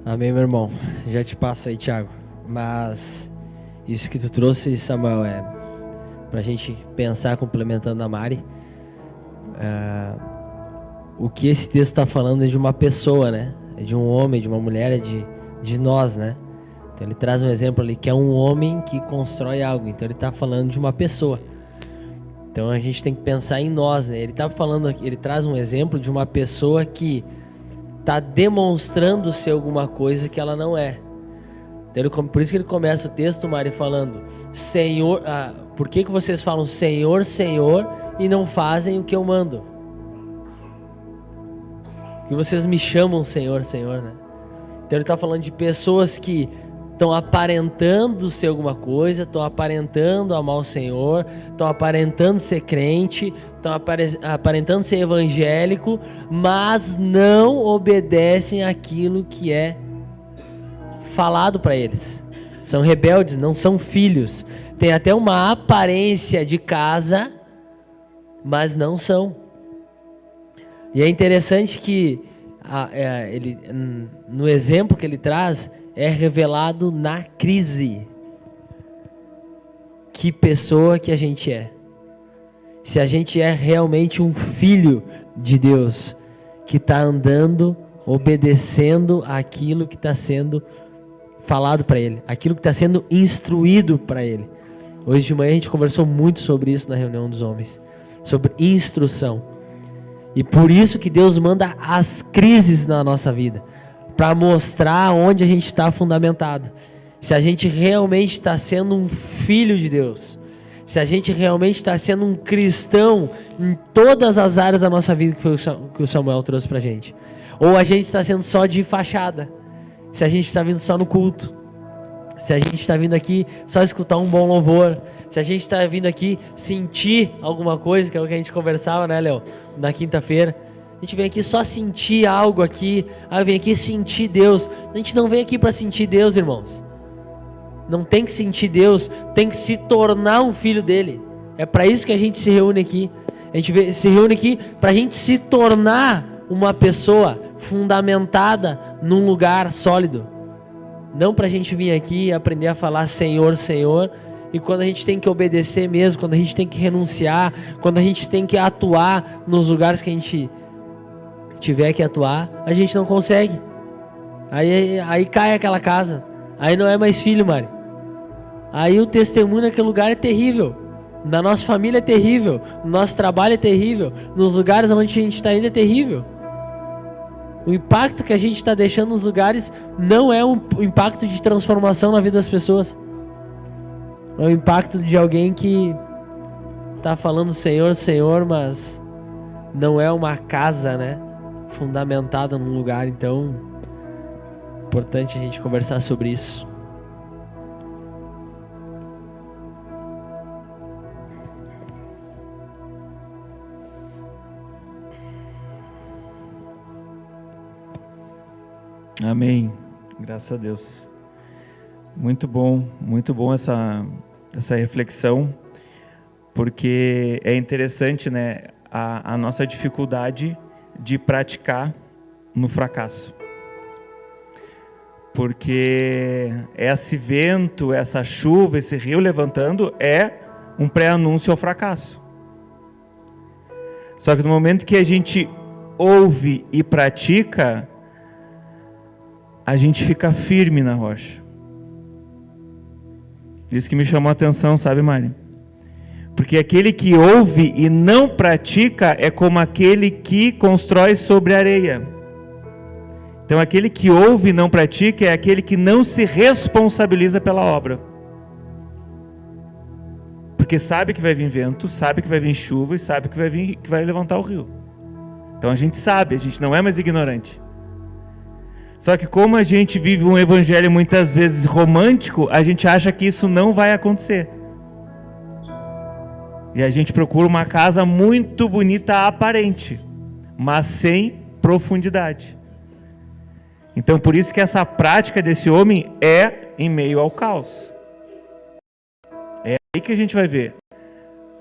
Amém, meu irmão. Já te passo aí, Thiago. Mas isso que tu trouxe, Samuel, é pra gente pensar, complementando a Mari. O que esse texto está falando é de uma pessoa, né? É de um homem, de uma mulher, é de nós, né? Então ele traz um exemplo ali que é um homem que constrói algo. Então ele está falando de uma pessoa. Então a gente tem que pensar em nós, né? Ele tá falando aqui, ele traz um exemplo de uma pessoa que está demonstrando ser alguma coisa que ela não é. Então por isso que ele começa o texto, Mari, falando: Senhor, por que vocês falam Senhor, Senhor e não fazem o que eu mando? Que vocês me chamam Senhor, Senhor, né? Então ele está falando de pessoas que estão aparentando ser alguma coisa, estão aparentando amar o Senhor, estão aparentando ser crente, estão aparentando ser evangélico, mas não obedecem àquilo que é falado para eles. São rebeldes, não são filhos. Tem até uma aparência de casa, mas não são. E é interessante que ele, no exemplo que ele traz, é revelado na crise. que pessoa que a gente é. Se a gente é realmente um filho de Deus, que está andando, obedecendo aquilo que está sendo falado para Ele, aquilo que está sendo instruído para Ele. Hoje de manhã a gente conversou muito sobre isso na reunião dos homens, sobre instrução. E por isso que Deus manda as crises na nossa vida, para mostrar onde a gente está fundamentado. Se a gente realmente está sendo um filho de Deus, se a gente realmente está sendo um cristão em todas as áreas da nossa vida, que foi o que o Samuel trouxe pra gente. Ou a gente está sendo só de fachada, se a gente está vindo só no culto, se a gente está vindo aqui só escutar um bom louvor, se a gente está vindo aqui sentir alguma coisa, que é o que a gente conversava, né, Léo, na quinta-feira. A gente vem aqui só sentir algo aqui, vem aqui sentir Deus. A gente não vem aqui para sentir Deus, irmãos. Não tem que sentir Deus, tem que se tornar um filho dele. É para isso que a gente se reúne aqui. A gente se reúne aqui para a gente se tornar uma pessoa fundamentada num lugar sólido. Não para a gente vir aqui e aprender a falar Senhor, Senhor, e quando a gente tem que obedecer mesmo, quando a gente tem que renunciar, quando a gente tem que atuar nos lugares que a gente tiver que atuar, a gente não consegue. Aí cai aquela casa. Aí não é mais filho, Mari. Aí o testemunho naquele lugar é terrível. Na nossa família é terrível. No nosso trabalho é terrível. Nos lugares onde a gente está indo é terrível. O impacto que a gente está deixando nos lugares não é um impacto de transformação na vida das pessoas. É o impacto de alguém que está falando Senhor, Senhor, mas não é uma casa, né, fundamentada num lugar. Então, é importante a gente conversar sobre isso. Amém. Graças a Deus. Muito bom essa reflexão, porque é interessante, né, a nossa dificuldade de praticar no fracasso. Porque esse vento, essa chuva, esse rio levantando é um pré-anúncio ao fracasso. Só que no momento que a gente ouve e pratica, a gente fica firme na rocha. Isso que me chamou a atenção, sabe, Mari? Porque aquele que ouve e não pratica é como aquele que constrói sobre areia. Então aquele que ouve e não pratica é aquele que não se responsabiliza pela obra. Porque sabe que vai vir vento, sabe que vai vir chuva e sabe que vai levantar o rio. Então a gente sabe, a gente não é mais ignorante. Só que como a gente vive um evangelho muitas vezes romântico, a gente acha que isso não vai acontecer. E a gente procura uma casa muito bonita aparente, mas sem profundidade. Então por isso que essa prática desse homem é em meio ao caos. É aí que a gente vai ver.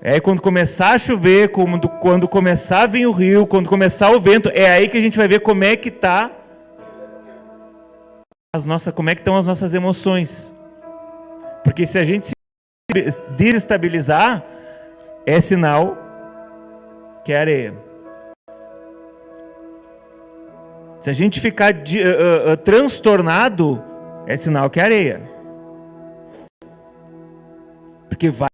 É aí quando começar a chover, quando começar a vir o rio, quando começar o vento, é aí que a gente vai ver como é que está como é que estão as nossas emoções. Porque se a gente se desestabilizar, é sinal que é areia. Se a gente ficar transtornado, é sinal que é areia. Porque vai.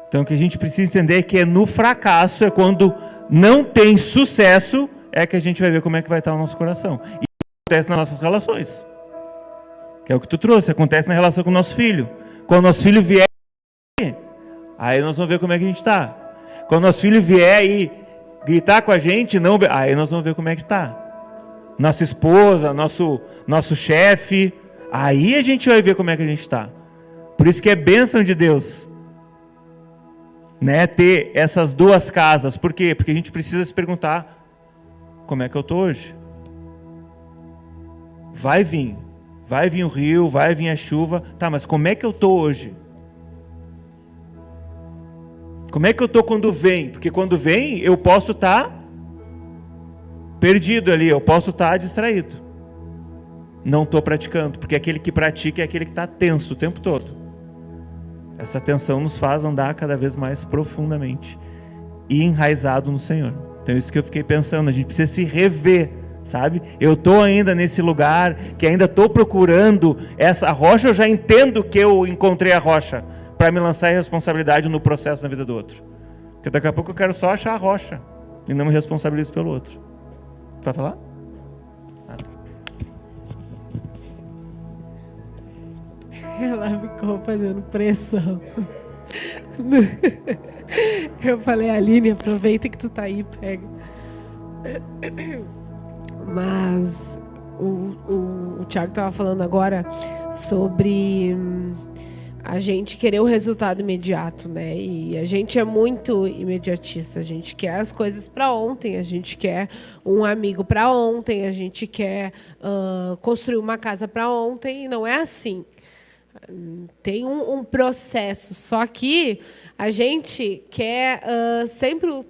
Então o que a gente precisa entender é que é no fracasso, é quando não tem sucesso, é que a gente vai ver como é que vai estar o nosso coração. E acontece nas nossas relações. Que é o que tu trouxe, acontece na relação com o nosso filho. Quando o nosso filho vier, aí nós vamos ver como é que a gente está. Quando o nosso filho vier e gritar com a gente, não, aí nós vamos ver como é que está. Nossa esposa, nosso chefe, aí a gente vai ver como é que a gente está. Por isso que é bênção de Deus, né, ter essas duas casas. Por quê? Porque a gente precisa se perguntar: como é que eu estou hoje? Vai vir o rio, vai vir a chuva. Tá, mas como é que eu estou hoje? Como é que eu estou quando vem? Porque quando vem, eu posso estar perdido ali, eu posso estar distraído. Não estou praticando, porque aquele que pratica é aquele que está tenso o tempo todo. Essa atenção nos faz andar cada vez mais profundamente e enraizado no Senhor. Então isso que eu fiquei pensando, a gente precisa se rever, sabe? Eu estou ainda nesse lugar, que ainda estou procurando essa rocha, eu já entendo que eu encontrei a rocha, para me lançar a responsabilidade no processo na vida do outro. Porque daqui a pouco eu quero só achar a rocha, e não me responsabilizo pelo outro. Tu vai falar? Ela ficou fazendo pressão. Eu falei, Aline, aproveita que tu tá aí, pega. Mas o Thiago tava falando agora sobre a gente querer o resultado imediato, né? E a gente é muito imediatista. A gente quer as coisas para ontem, a gente quer um amigo para ontem, a gente quer construir uma casa para ontem. E não é assim. Tem um processo, só que a gente quer sempre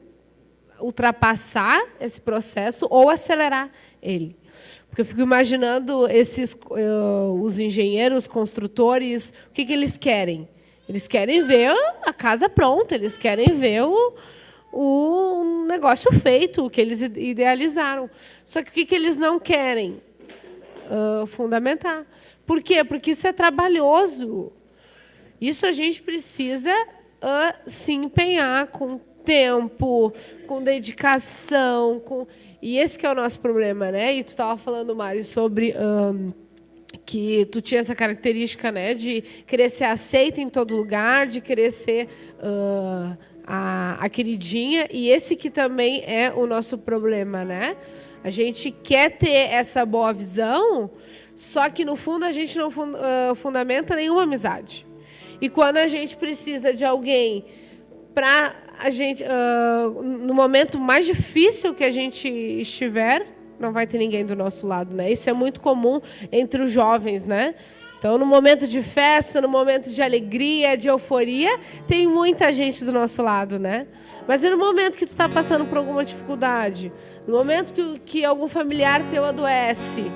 ultrapassar esse processo ou acelerar ele. Porque eu fico imaginando os engenheiros, construtores, o que eles querem? Eles querem ver a casa pronta, eles querem ver o negócio feito, o que eles idealizaram. Só que o que eles não querem? Fundamentar. Por quê? Porque isso é trabalhoso. Isso a gente precisa se empenhar com tempo, com dedicação, e esse que é o nosso problema, né? E tu estava falando, Mari, sobre que tu tinha essa característica, né, de querer ser aceita em todo lugar, de querer ser a queridinha, e esse que também é o nosso problema, né? A gente quer ter essa boa visão, só que no fundo a gente não fundamenta nenhuma amizade. E quando a gente precisa de alguém para a gente, no momento mais difícil que a gente estiver, não vai ter ninguém do nosso lado, né? Isso é muito comum entre os jovens, né? Então, no momento de festa, no momento de alegria, de euforia, tem muita gente do nosso lado, né? Mas e no momento que tu está passando por alguma dificuldade? No momento que algum familiar teu adoece?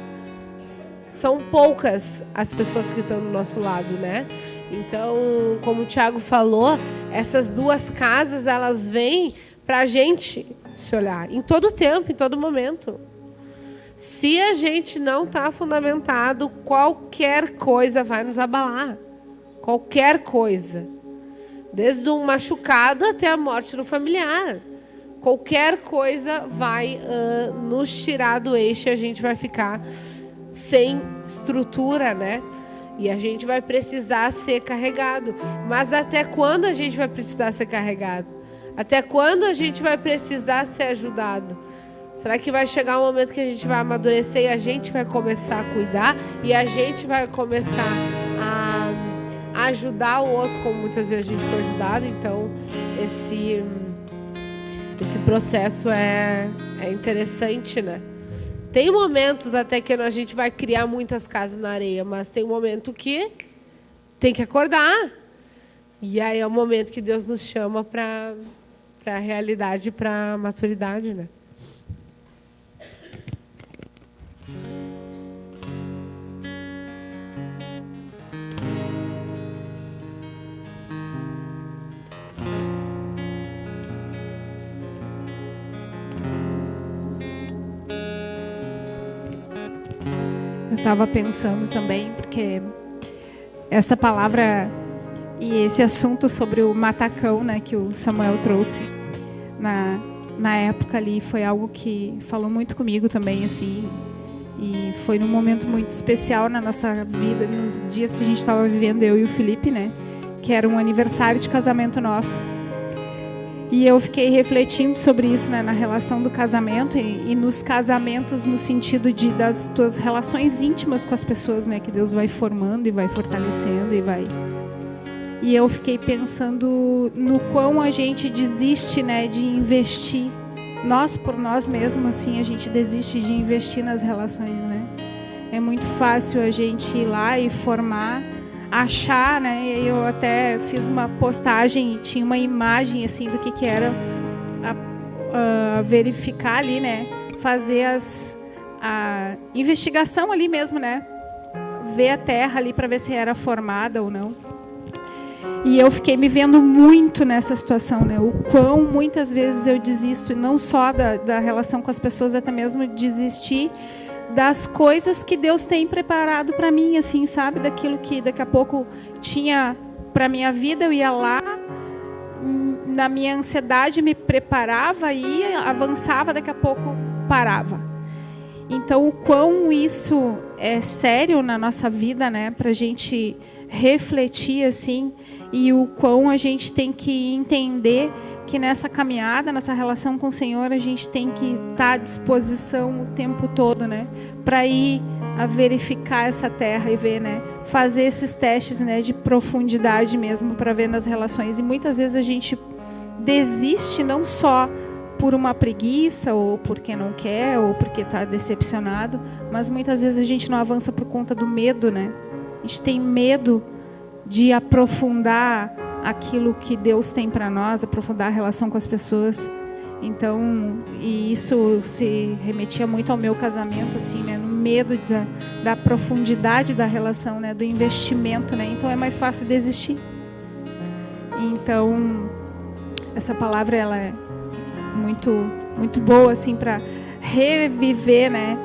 São poucas as pessoas que estão do nosso lado, né? Então, como o Thiago falou, essas duas casas, elas vêm para a gente se olhar em todo tempo, em todo momento. Se a gente não está fundamentado, qualquer coisa vai nos abalar. Qualquer coisa. Desde um machucado até a morte do familiar. Qualquer coisa vai nos tirar do eixo e a gente vai ficar sem estrutura, né? E a gente vai precisar ser carregado. Mas até quando a gente vai precisar ser carregado? Até quando a gente vai precisar ser ajudado? Será que vai chegar um momento que a gente vai amadurecer e a gente vai começar a cuidar? E a gente vai começar a ajudar o outro, como muitas vezes a gente foi ajudado? Então, esse processo é interessante, né? Tem momentos até que a gente vai criar muitas casas na areia, mas tem um momento que tem que acordar. E aí é o momento que Deus nos chama para a realidade, para a maturidade, né? Eu estava pensando também, porque essa palavra e esse assunto sobre o matacão, né, que o Samuel trouxe na época ali, foi algo que falou muito comigo também, assim, e foi num momento muito especial na nossa vida, nos dias que a gente estava vivendo, eu e o Felipe, né, que era um aniversário de casamento nosso. E eu fiquei refletindo sobre isso, né, na relação do casamento e nos casamentos, no sentido das tuas relações íntimas com as pessoas, né, que Deus vai formando e vai fortalecendo e eu fiquei pensando no quão a gente desiste, né, de investir. Nós, por nós mesmos, assim, a gente desiste de investir nas relações, né? É muito fácil a gente ir lá e formar, achar, né? E eu até fiz uma postagem e tinha uma imagem assim do que era verificar ali, né? Fazer a investigação ali mesmo, né? Ver a terra ali para ver se era formada ou não. E eu fiquei me vendo muito nessa situação, né? O quão muitas vezes eu desisto, e não só da relação com as pessoas, até mesmo desistir das coisas que Deus tem preparado para mim, assim, sabe? Daquilo que daqui a pouco tinha para minha vida, eu ia lá, na minha ansiedade me preparava, ia, avançava, daqui a pouco parava. Então, o quão isso é sério na nossa vida, né? Para a gente refletir, assim, e o quão a gente tem que entender que nessa caminhada, nessa relação com o Senhor, a gente tem que estar à disposição o tempo todo, né? Para ir a verificar essa terra e ver, né? Fazer esses testes, né? De profundidade mesmo, para ver nas relações. E muitas vezes a gente desiste não só por uma preguiça, ou porque não quer, ou porque está decepcionado, mas muitas vezes a gente não avança por conta do medo, né? A gente tem medo de aprofundar aquilo que Deus tem para nós, aprofundar a relação com as pessoas. Então, e isso se remetia muito ao meu casamento, assim, né? No medo da profundidade da relação, né? Do investimento, né? Então é mais fácil desistir. Então, essa palavra, ela é muito, muito boa, assim, para reviver, né?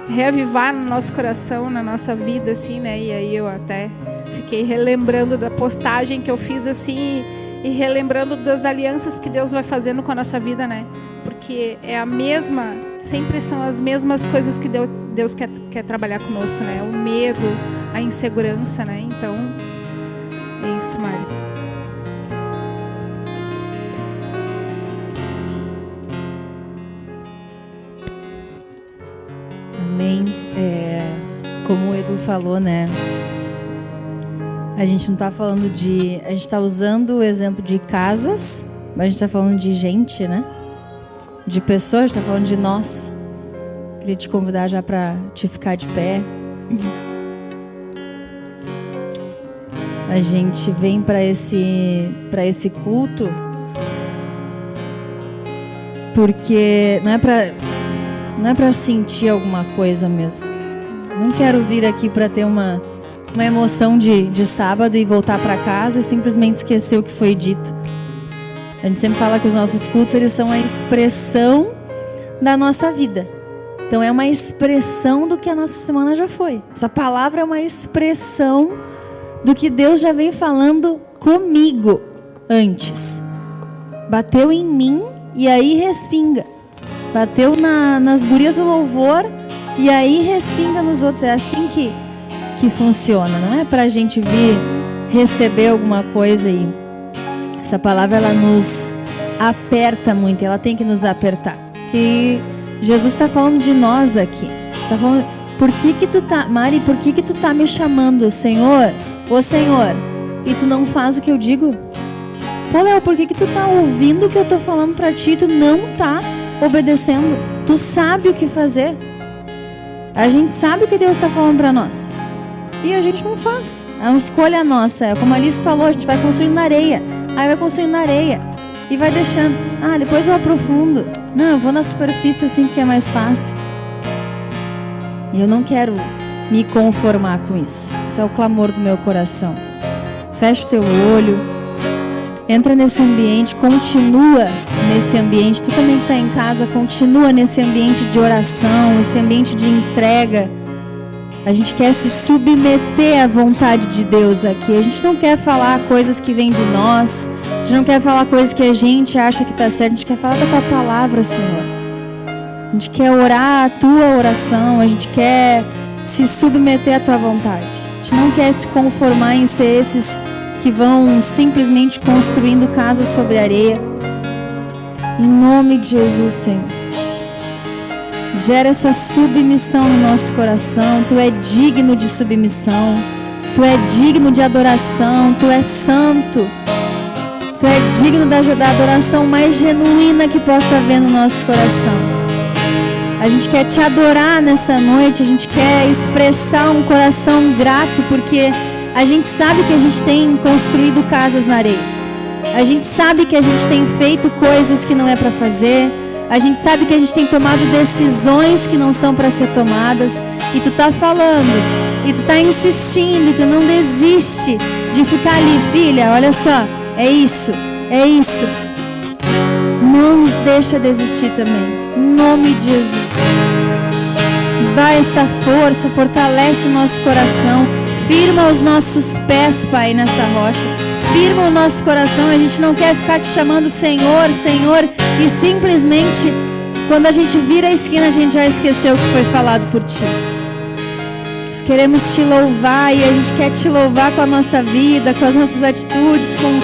Reavivar no nosso coração, na nossa vida, assim, né? E aí eu até fiquei relembrando da postagem que eu fiz, assim, e relembrando das alianças que Deus vai fazendo com a nossa vida, né? Porque é a mesma, sempre são as mesmas coisas que Deus quer trabalhar conosco, né? O medo, a insegurança, né? Então, é isso, Mari. Amém. Como o Edu falou, né? A gente não está falando de... A gente está usando o exemplo de casas, mas a gente está falando de gente, né? De pessoas, a gente está falando de nós. Queria te convidar já para te ficar de pé. A gente vem para esse culto porque não é para sentir alguma coisa mesmo. Não quero vir aqui para ter uma emoção de sábado e voltar para casa e simplesmente esquecer o que foi dito. A gente sempre fala que os nossos cultos, eles são a expressão da nossa vida. Então é uma expressão do que a nossa semana já foi. Essa palavra é uma expressão do que Deus já vem falando comigo antes. Bateu em mim e aí respinga. Bateu nas gurias do louvor e aí respinga nos outros. É assim que funciona. Não é pra gente vir receber alguma coisa aí. Essa palavra, ela nos aperta muito. Ela tem que nos apertar. Porque Jesus está falando de nós aqui. Está falando, por que tu tá, Mari, por que tu tá me chamando, Senhor? Ô Senhor, e tu não faz o que eu digo? Pô, Léo, por que tu tá ouvindo o que eu tô falando pra ti e tu não tá obedecendo? Tu sabe o que fazer. A gente sabe o que Deus está falando para nós. E a gente não faz. É uma escolha nossa. Como a Alice falou, a gente vai construindo na areia. Aí vai construindo na areia. E vai deixando. Depois eu aprofundo. Não, eu vou na superfície assim porque é mais fácil. E eu não quero me conformar com isso. Isso é o clamor do meu coração. Fecha o teu olho. Entra nesse ambiente, continua nesse ambiente. Tu também que está em casa, continua nesse ambiente de oração, esse ambiente de entrega. A gente quer se submeter à vontade de Deus aqui. A gente não quer falar coisas que vêm de nós. A gente não quer falar coisas que a gente acha que está certo. A gente quer falar da Tua palavra, Senhor. A gente quer orar a Tua oração. A gente quer se submeter à Tua vontade. A gente não quer se conformar em ser esses que vão simplesmente construindo casas sobre areia. Em nome de Jesus, Senhor. Gera essa submissão no nosso coração. Tu é digno de submissão. Tu é digno de adoração. Tu é santo. Tu é digno da adoração mais genuína que possa haver no nosso coração. A gente quer te adorar nessa noite. A gente quer expressar um coração grato, porque a gente sabe que a gente tem construído casas na areia. A gente sabe que a gente tem feito coisas que não é para fazer. A gente sabe que a gente tem tomado decisões que não são para ser tomadas. E tu tá falando, e tu tá insistindo, e tu não desiste de ficar ali, filha, olha só, é isso, é isso. Não nos deixa desistir também, em nome de Jesus. Nos dá essa força, fortalece o nosso coração, firma os nossos pés, Pai, nessa rocha. Firma o nosso coração, a gente não quer ficar te chamando Senhor, Senhor, e simplesmente, quando a gente vira a esquina, a gente já esqueceu o que foi falado por Ti. Nós queremos Te louvar e a gente quer Te louvar com a nossa vida, com as nossas atitudes, com o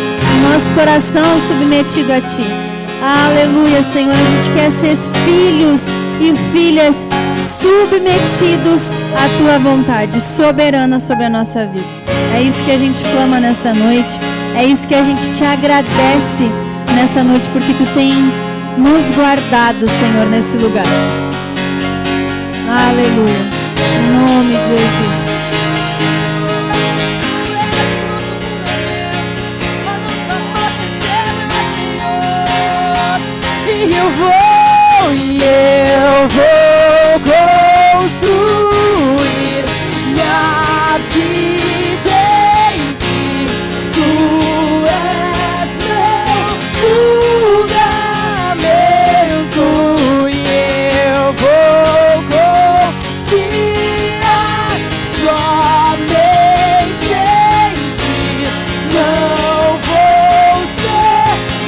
nosso coração submetido a Ti. Aleluia, Senhor, a gente quer ser filhos e filhas submetidos à Tua vontade, soberana sobre a nossa vida. É isso que a gente clama nessa noite, é isso que a gente Te agradece nessa noite, porque Tu tem nos guardado, Senhor, nesse lugar. Aleluia, em nome de Jesus. E eu vou construir minha vida em Ti. Tu és meu fundamento e eu vou confiar somente em Ti. Não vou ser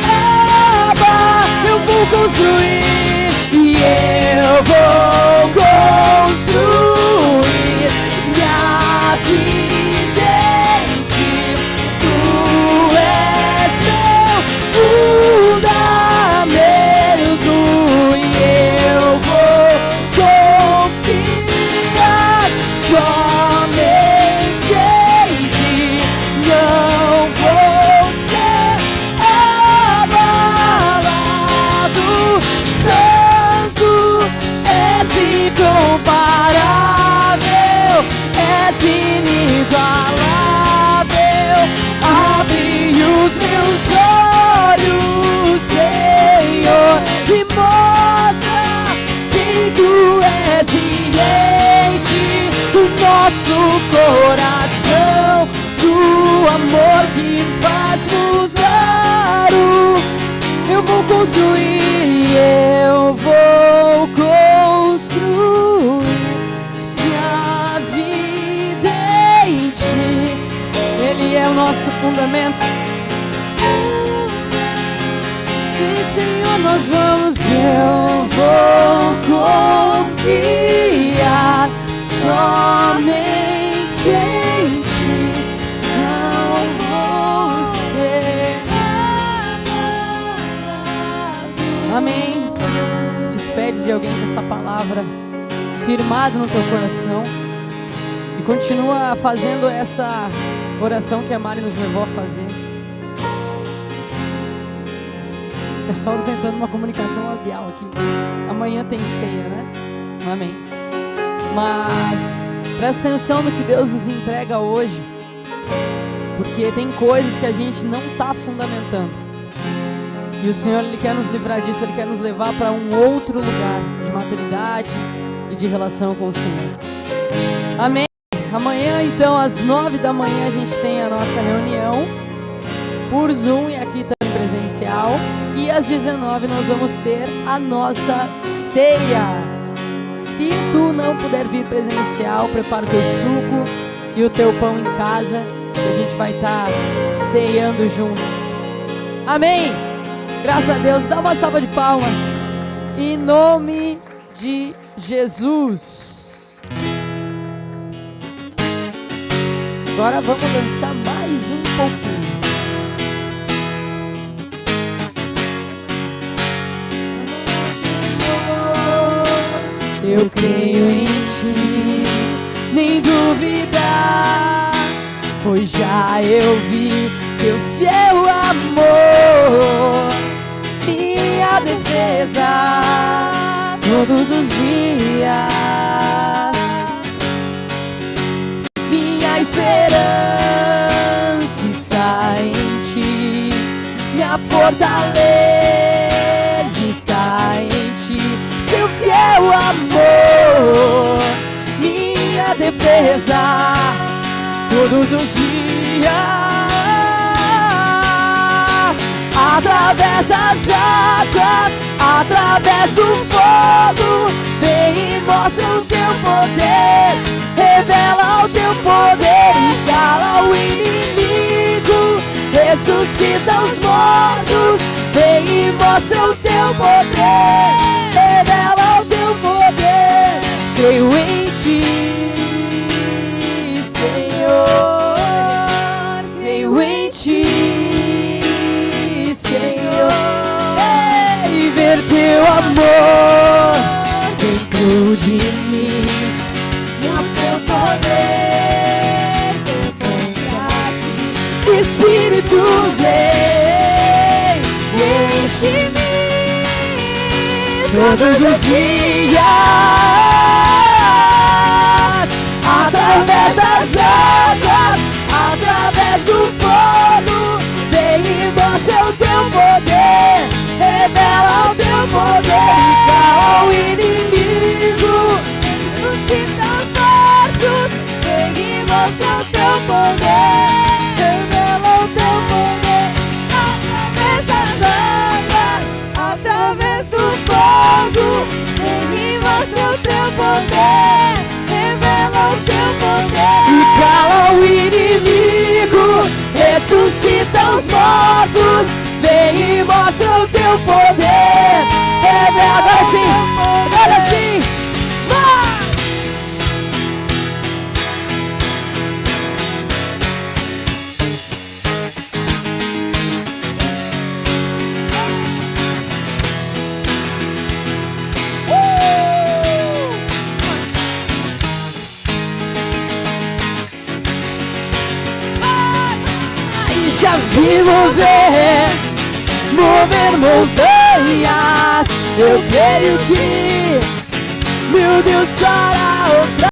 abalado, eu vou construir. E eu vou construir minha vida em Ti. Tu és meu fundamento e eu vou confiar somente em Ti. Não vou ser abalado. És incomparável, és inigualável. Abre os meus olhos, Senhor, e mostra quem Tu és e enche o nosso coração do amor que faz mudar o... Eu vou construir, eu vou construir minha vida em Ti. Ele é o nosso fundamento. Sim, Senhor, nós vamos. Eu vou confiar somente em Ti. Não vou ser abalado. Amém. Despede de alguém com essa palavra firmado no teu coração e continua fazendo essa oração que a Mari nos levou a fazer. O pessoal está tentando uma comunicação labial aqui. Amanhã tem ceia, né? Amém. Mas presta atenção no que Deus nos entrega hoje, porque tem coisas que a gente não está fundamentando. E o Senhor, Ele quer nos livrar disso, Ele quer nos levar para um outro lugar de maturidade e de relação com o Senhor. Amém? Amanhã, então, às 9 da manhã, a gente tem a nossa reunião por Zoom e aqui também presencial. E às 19 nós vamos ter a nossa ceia. Se tu não puder vir presencial, prepara o teu suco e o teu pão em casa, e a gente vai estar ceando juntos. Amém? Graças a Deus, dá uma salva de palmas. Em nome de Jesus. Agora vamos dançar mais um pouquinho. Eu creio em Ti, nem duvidar, pois já eu vi Teu fiel amor, minha defesa, todos os dias, minha esperança está em Ti, minha fortaleza está em Ti, Teu fiel amor, minha defesa, todos os dias. através das águas, através do fogo. Vem e mostra o teu poder, revela o teu poder e cala o inimigo, ressuscita os mortos. Vem e mostra o teu poder, revela o teu poder. Creio em ti, Senhor, creio em ti, Senhor. E ver teu amor dentro de mim, o teu poder, teu Espírito vem, enche-me todos os dias, através das águas, através do fogo. Vem e mostra o teu poder, revela o teu poder e cala o inimigo, ressuscita os mortos. Vem e mostra o teu poder, revela o teu poder, através das águas, através do fogo. Vem e mostra o teu poder, revela o teu poder e cala o inimigo, ressuscita os mortos. Vem e mostra o teu poder, revela. Agora sim, agora sim, vai! Já vi mover montanhas. Eu creio que meu Deus fará outra